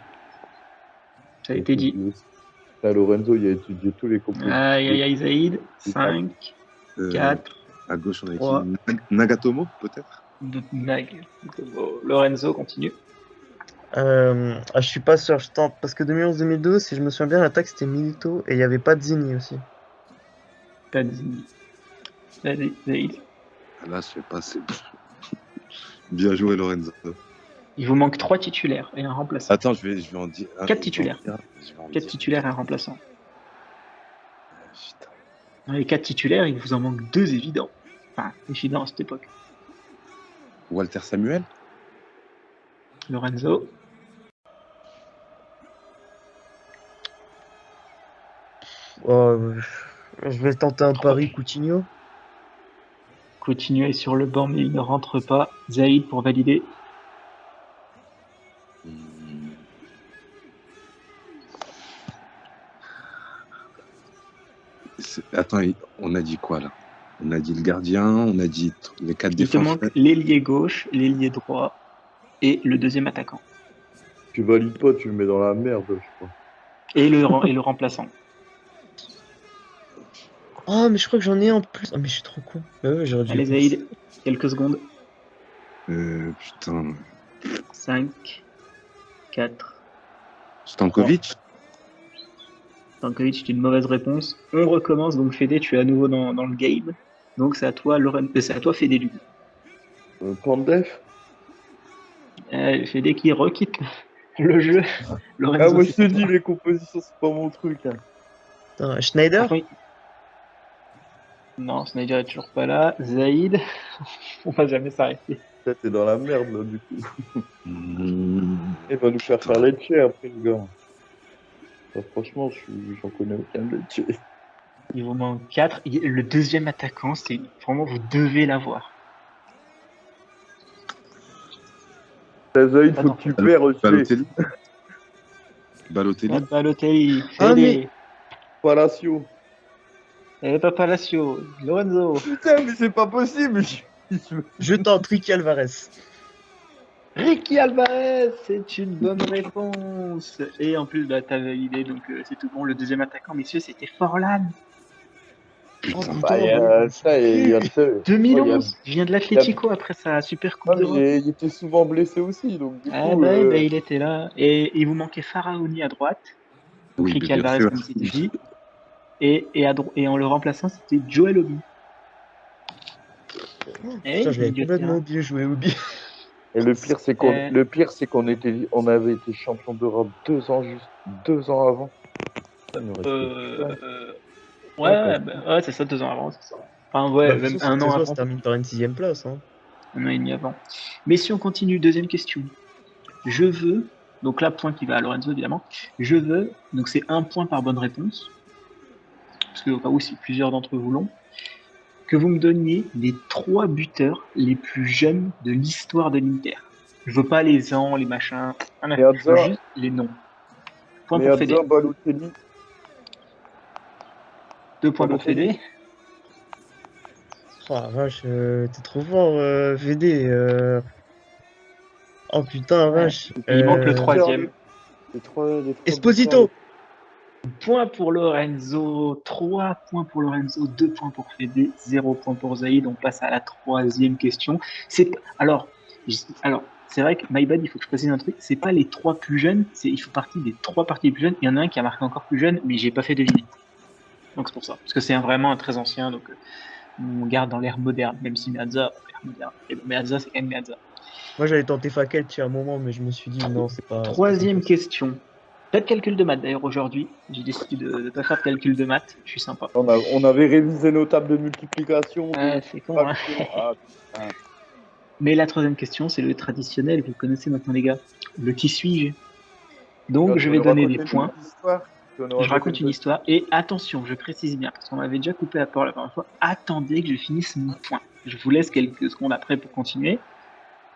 Ça a été dit. Là, Lorenzo, il a étudié tous les compositions. Aïe, aïe, aïe, Zaïd. 5, 4, À gauche, on a Trois. écrit Nagatomo, peut-être. Nag. Lorenzo, continue. Je suis pas sûr, je tente. Parce que 2011-2012, si je me souviens bien, l'attaque c'était Milito et il n'y avait pas de Zini aussi. Pas dit. Allez, Zaïd. Là, je sais pas, c'est bien joué, Lorenzo. Il vous manque 3 titulaires et un remplaçant. Attends, je vais en dire. 4 titulaires. Je vais en 4 dire. titulaires et un remplaçant. Putain. Dans les 4 titulaires, il vous en manque 2 évidents. Enfin, évidents à cette époque. Walter Samuel. Lorenzo. Oh, je vais tenter un pari Coutinho. Continuez sur le banc, mais il ne rentre pas. Zaïd pour valider. Attends, on a dit quoi là? On a dit le gardien, on a dit les 4 Il te défenseurs. manque l'ailier gauche, l'ailier droit et le deuxième attaquant. Tu valides pas, tu le mets dans la merde, je crois. Et le remplaçant. Oh, mais je crois que j'en ai un en plus. Oh, mais je suis trop con. Bah ouais, j'aurais dû Allez, y penser. Zaïd, quelques secondes. Putain. 5, 4. Stankovic. Stankovic, c'est une mauvaise réponse. On recommence, donc Fede, tu es à nouveau dans le game. Donc c'est à toi, c'est à toi, Fede, du coup. Pandef. Fede qui requitte le jeu. Lorenzo, Ah, moi je c'est te à dis, toi. les compositions, c'est pas mon truc. Hein. Attends, Schneider. Par contre, non, Snyder est toujours pas là. Zaïd, on va jamais s'arrêter. Là, t'es dans la merde, là, du coup. Mmh. Il va nous faire Lecce après, le gars. Enfin, franchement, j'en connais aucun Lecce. Il vous manque 4. Le deuxième attaquant, c'est vraiment, vous devez l'avoir. Zaïd, faut Attends. que tu perds aussi. Balotelli. Balotelli. Balotelli, Ah, Fede, mais- Palacio. et pas Palacio, Lorenzo. Putain, mais c'est pas possible. Je tente Ricky Alvarez. Ricky Alvarez, c'est une bonne réponse. Et en plus, bah, t'as validé, donc c'est tout bon. Le deuxième attaquant, messieurs, c'était Forlan. Oh Putain. putain, Bah, il y a le 2011. Je viens de l'Atlético après sa super coupe d'Europe. il était souvent blessé aussi, donc du Ah coup. bah, il était là. Et il vous manquait Faraoni à droite. Donc Oui, Ricky bien Alvarez, sûr. comme c'était dit. Et en le remplaçant, c'était Joel Obi. putain, je l'avais complètement oublié, jouer Obi. Et le pire, c'est qu'on on avait été champion d'Europe 2 ans juste, 2 ans avant. Ça nous reste Ouais, c'est ça, 2 ans avant, c'est ça. Enfin, ouais, même un an Ça avant. termine par une 6ème place. Hein. Un an et demi avant. Mais si on continue, deuxième question. Je veux, donc là, point qui va à Lorenzo, évidemment. Je veux, donc c'est 1 point par bonne réponse, parce que au cas où, si plusieurs d'entre vous l'ont, que vous me donniez les 3 buteurs les plus jeunes de l'histoire de l'Inter. Je veux pas les ans, les machins, je veux juste les noms. Point pour Fede. Balotelli. 2 points pour Fede. Oh la vache, t'es trop fort, VD. Oh putain, Ouais. vache. Il manque le troisième. Les trois Esposito. Point pour Lorenzo, 3 points pour Lorenzo, 2 points pour Fede, 0 points pour Zaïd. On passe à la troisième question. Alors, c'est vrai que My Bad, il faut que je précise un truc. C'est pas les 3 plus jeunes, il faut partie des 3 parties les plus jeunes. Il y en a un qui a marqué encore plus jeune, mais j'ai pas fait deviner. Donc c'est pour ça. Parce que c'est vraiment un très ancien, donc on garde dans l'ère moderne, même si Meazza, l'ère moderne. Et Meazza, c'est quand même Meazza. Moi, j'avais tenté Faket il y a un moment, mais je me suis dit non, c'est pas. Troisième question. Pas de calcul de maths d'ailleurs aujourd'hui. J'ai décidé de ne pas faire de calcul de maths. Je suis sympa. On avait révisé nos tables de multiplication. C'est con, hein. Ah, putain. Mais la troisième question, c'est le traditionnel. Vous le connaissez maintenant, les gars. Le qui suis-je? Donc, Tu je vas vais nous donner raconter des une points. petite histoire Tu vas nous Je raconter raconte une petite- histoire. Et attention, je précise bien, parce qu'on m'avait déjà coupé la parole la première fois. Attendez que je finisse mon point. Je vous laisse quelques secondes après pour continuer,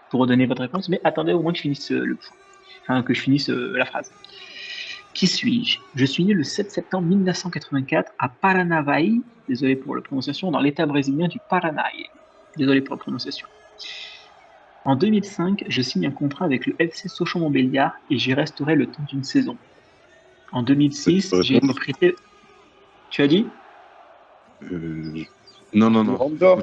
pour redonner votre réponse. Mais attendez au moins que je finisse le point. Enfin, que je finisse la phrase. Qui suis-je? Je suis né le 7 septembre 1984 à Paranavaí, désolé pour la prononciation, dans l'état brésilien du Paranaï. Désolé pour la prononciation. En 2005, je signe un contrat avec le FC Sochaux-Montbéliard et j'y resterai le temps d'une saison. En 2006, j'ai été prêté. Tu as dit? Non. Miranda.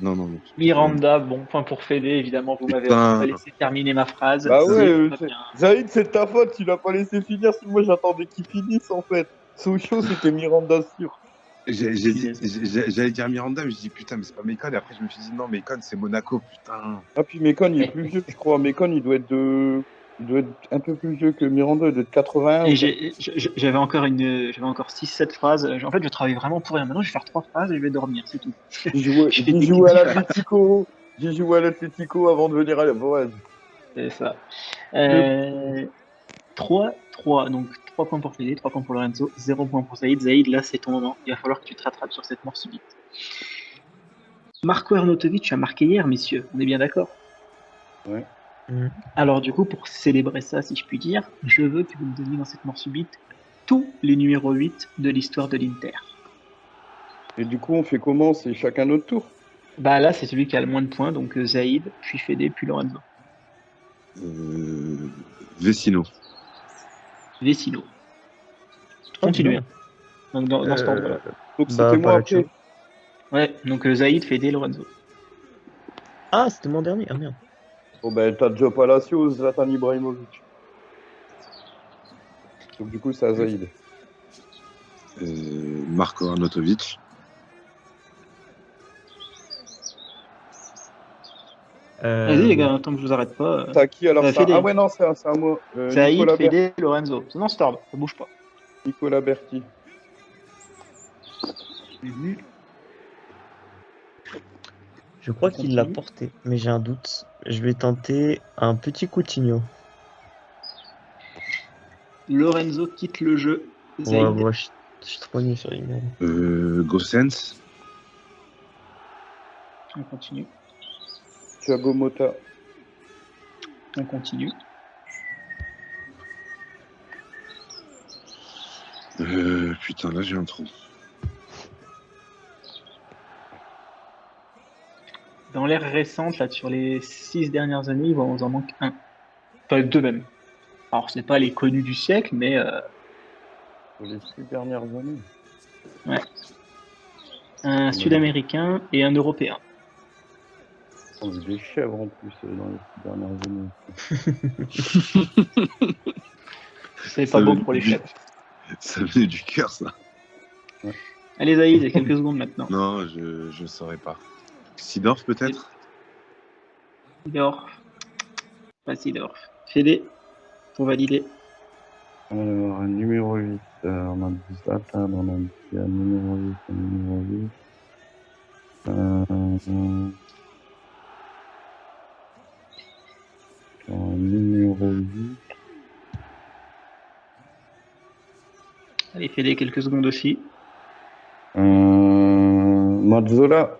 Non. Miranda, bon, point pour Fede, évidemment, vous m'avez pas laissé terminer ma phrase. Bah C'est ouais, pas bien. Zaïd, c'est de ta faute, tu l'as pas laissé finir, sinon moi j'attendais qu'il finisse en fait. Sochaux, c'était Miranda sûr. J'allais dire Miranda, mais je dis putain, mais c'est pas Mécon. Et après, je me suis dit non, Mécon, c'est Monaco, putain. Ah, puis Mécon, il est plus vieux, je crois. Mécon, il doit être un peu plus vieux que Miranda, il doit être 81. Et j'avais encore 6-7 phrases. En fait, je travaille vraiment pour rien. Maintenant, je vais faire 3 phrases et je vais dormir, c'est tout. J'ai joué à l'Atlético. J'ai joué à l'Atlético avant de venir à la Boise. C'est ça. 3, donc 3 points pour Fede, 3 points pour Lorenzo, 0 points pour Zaïd. Zaïd, là, c'est ton moment. Il va falloir que tu te rattrapes sur cette mort subite. Marko Arnautovic a marqué hier, messieurs. On est bien d'accord? Ouais. Alors, du coup, pour célébrer ça, si je puis dire, je veux que vous me donniez dans cette mort subite tous les numéros 8 de l'histoire de l'Inter. Et du coup, on fait comment? C'est chacun notre tour? Bah là, c'est celui qui a le moins de points, donc Zaïd, puis Fede, puis Lorenzo. Vecino. Continuez. Donc dans cet ordre-là. Donc c'était moi après. Ouais, donc Zaïd, Fede, Lorenzo. Ah, c'était mon dernier. Ah merde. Bon ben t'as Joe Palacio, Zlatan Ibrahimovic. Donc du coup c'est à Zaïd. Marko Arnautovic. Vas-y les gars, tant que je vous arrête pas. T'as qui alors ça? Fede. Ah ouais non, c'est à moi. Zaïd, Fede, Lorenzo. Non, c'est ordre, ça bouge pas. Nicolas Berti. Je crois qu'il l'a porté, mais j'ai un doute. Je vais tenter un petit Coutinho. Lorenzo quitte le jeu. Ouais, moi je suis trop nul sur l'email. Gossens. On continue. Thiago Motta. On continue. Putain, là j'ai un trou. Dans l'ère récente, là, sur les 6 dernières années, il vous en manque un. Enfin, 2 même. Alors, c'est pas les connus du siècle, mais... Sur les 6 dernières années. Ouais. Un Sud-Américain et un Européen. On a des chèvres en plus dans les 6 dernières années. C'est pas bon pour les chèvres. Ça venait du cœur, ça. Ouais. Allez, Zaïd, il y a quelques secondes maintenant. Non, je saurais pas. Sidorf, peut-être? Sidorf. Pas Sidorf. Fede, pour valider. Alors, un numéro 8. On a dit Zlatan, on a dit un numéro 8, un numéro 8. Un numéro 8. Allez, Fede, quelques secondes aussi. Mazzola.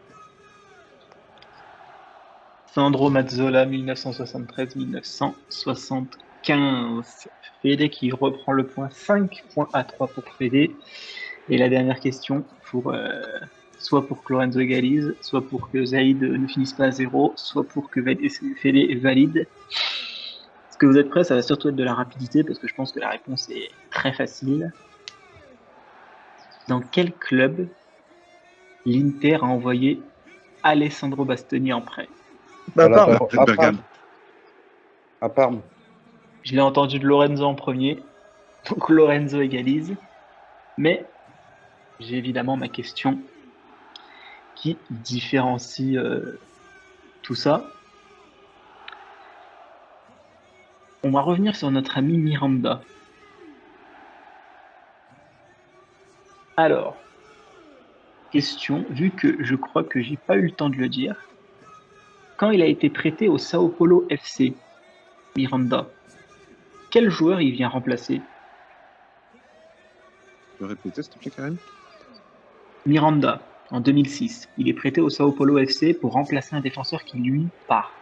Sandro Mazzola, 1973-1975. Fede qui reprend le point, 5 points à 3 pour Fede. Et la dernière question pour soit pour que Lorenzo égalise, soit pour que Zaïd ne finisse pas à 0, soit pour que Fede valide. Est-ce que vous êtes prêts? Ça va surtout être de la rapidité parce que je pense que la réponse est très facile. Dans quel club l'Inter a envoyé Alessandro Bastoni en prêt? À Parme. Bergame. À Parme. Je l'ai entendu de Lorenzo en premier, donc Lorenzo égalise. Mais j'ai évidemment ma question qui différencie tout ça. On va revenir sur notre ami Miranda. Alors, question, vu que je crois que j'ai pas eu le temps de le dire, quand il a été prêté au Sao Paulo FC, Miranda, quel joueur il vient remplacer? Tu peux répéter, s'il te plaît, Karim? Miranda, en 2006, il est prêté au Sao Paulo FC pour remplacer un défenseur qui, lui, part.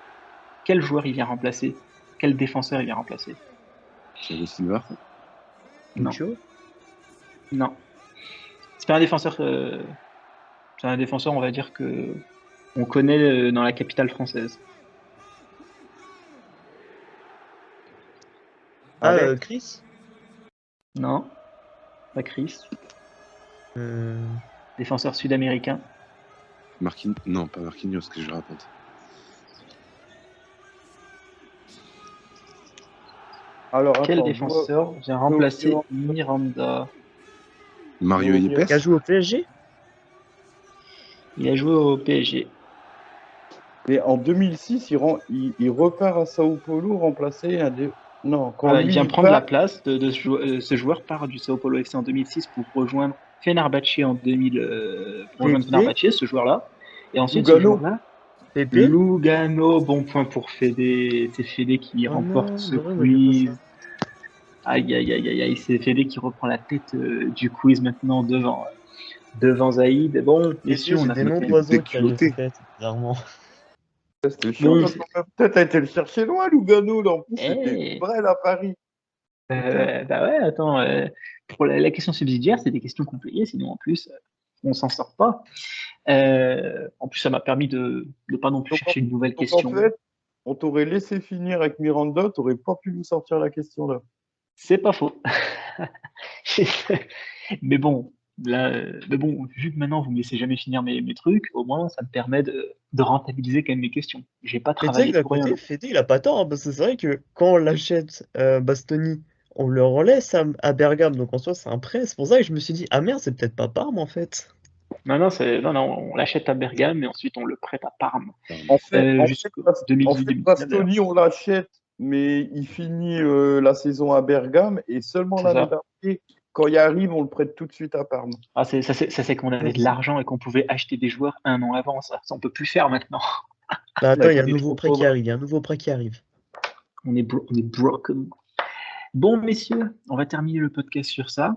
Quel joueur il vient remplacer? Quel défenseur il vient remplacer? Thiago Silva. Non. Lucho. Non. C'est pas un défenseur. C'est un défenseur, on va dire que on connaît dans la capitale française. Chris. Non. Pas Chris. Euh, Défenseur sud-américain. Non, pas Marquinhos, ce que je raconte. Alors, Quel attends, défenseur vient remplacer Miranda? Mario Yepes. Qui a joué au PSG? Il a joué au PSG. Mais en 2006, il repart à Sao Paulo remplacer un des. Non, quand Voilà, lui, il vient prendre part- la place de ce joueur part du Sao Paulo FC en 2006 pour rejoindre Fenerbahçe en 2000. Pour rejoindre Pépé. Fenerbahçe, ce joueur-là. Et ensuite, Lugano. ce joueur-là, Pépé. Lugano, bon point pour Fede. C'est Fede qui Oh remporte non, ce j'aurais aimé dire quiz. ça. Aïe, aïe, aïe, aïe, aïe, c'est Fede qui reprend la tête du quiz maintenant devant Zaïd. Bon, messieurs, on a des fait noms fait d'oiseaux qui arrivent déculoter. en fait, bizarrement. C'était chaud. Bon, parce que peut-être a été le chercher loin, Lugano. Là, en plus, Eh. c'était vrai à Paris. Bah ouais, attends, pour la question subsidiaire, c'est des questions compliquées, sinon en plus, on s'en sort pas. En plus, ça m'a permis de pas non plus Donc, chercher une nouvelle Donc, question. en fait, on t'aurait laissé finir avec Miranda, t'aurais pas pu nous sortir la question là. C'est pas faux. Mais bon, là, vu que maintenant vous me laissez jamais finir mes trucs, au moins ça me permet de rentabiliser quand même mes questions. J'ai pas Mais tu sais que travaillé d'un pour rien. côté, Fede, il a pas tort, hein, parce que c'est vrai que quand on l'achète Bastoni, on le relaisse à Bergame, donc en soi c'est un prêt. C'est pour ça que je me suis dit, ah merde, c'est peut-être pas Parme en fait. Non, on l'achète à Bergame et ensuite on le prête à Parme. En fait, Jusqu'au 2018-2019. Bastoni, on l'achète, mais il finit la saison à Bergame et seulement C'est l'année ça. d'après, quand il arrive, on le prête tout de suite à Parme. Ah, ça c'est qu'on avait de l'argent et qu'on pouvait acheter des joueurs un an avant. Ça on peut plus faire maintenant. Bah attends, il y a un On est nouveau trop prêt qui pauvres. arrive, il y a un nouveau prêt qui arrive. On est broken. Bon, messieurs, on va terminer le podcast sur ça.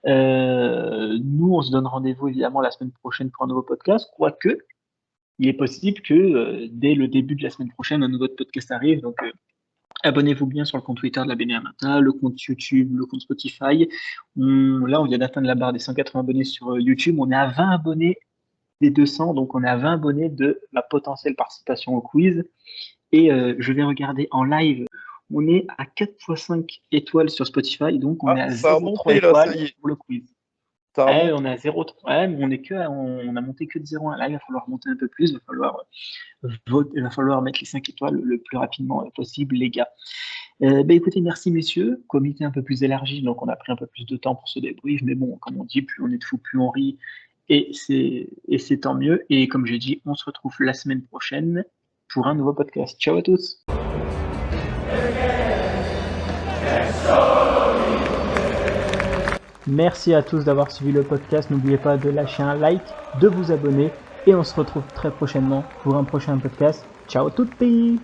Nous, on se donne rendez-vous évidemment la semaine prochaine pour un nouveau podcast, quoique il est possible que dès le début de la semaine prochaine, un nouveau podcast arrive. Donc, abonnez-vous bien sur le compte Twitter de la BNRMata, le compte YouTube, le compte Spotify. Là, on vient d'atteindre la barre des 180 abonnés sur YouTube. On est à 20 abonnés des 200, donc on est à 20 abonnés de ma potentielle participation au quiz. Et je vais regarder en live. On est à 4,5 étoiles sur Spotify, donc on est à ça a 0,3 monté là, étoiles ça y est. pour le quiz. Ça a monté. On est à 0,3. Ouais, mais on a monté que de 0,1. Là, il va falloir monter un peu plus. Il va falloir mettre les 5 étoiles le plus rapidement possible, les gars. Écoutez, merci messieurs. Comité un peu plus élargi, donc on a pris un peu plus de temps pour ce débrief. Mais bon, comme on dit, plus on est de fous, plus on rit. Et c'est tant mieux. Et comme j'ai dit, on se retrouve la semaine prochaine pour un nouveau podcast. Ciao à tous. Merci à tous d'avoir suivi le podcast. N'oubliez pas de lâcher un like, de vous abonner et on se retrouve très prochainement pour un prochain podcast. Ciao tutti!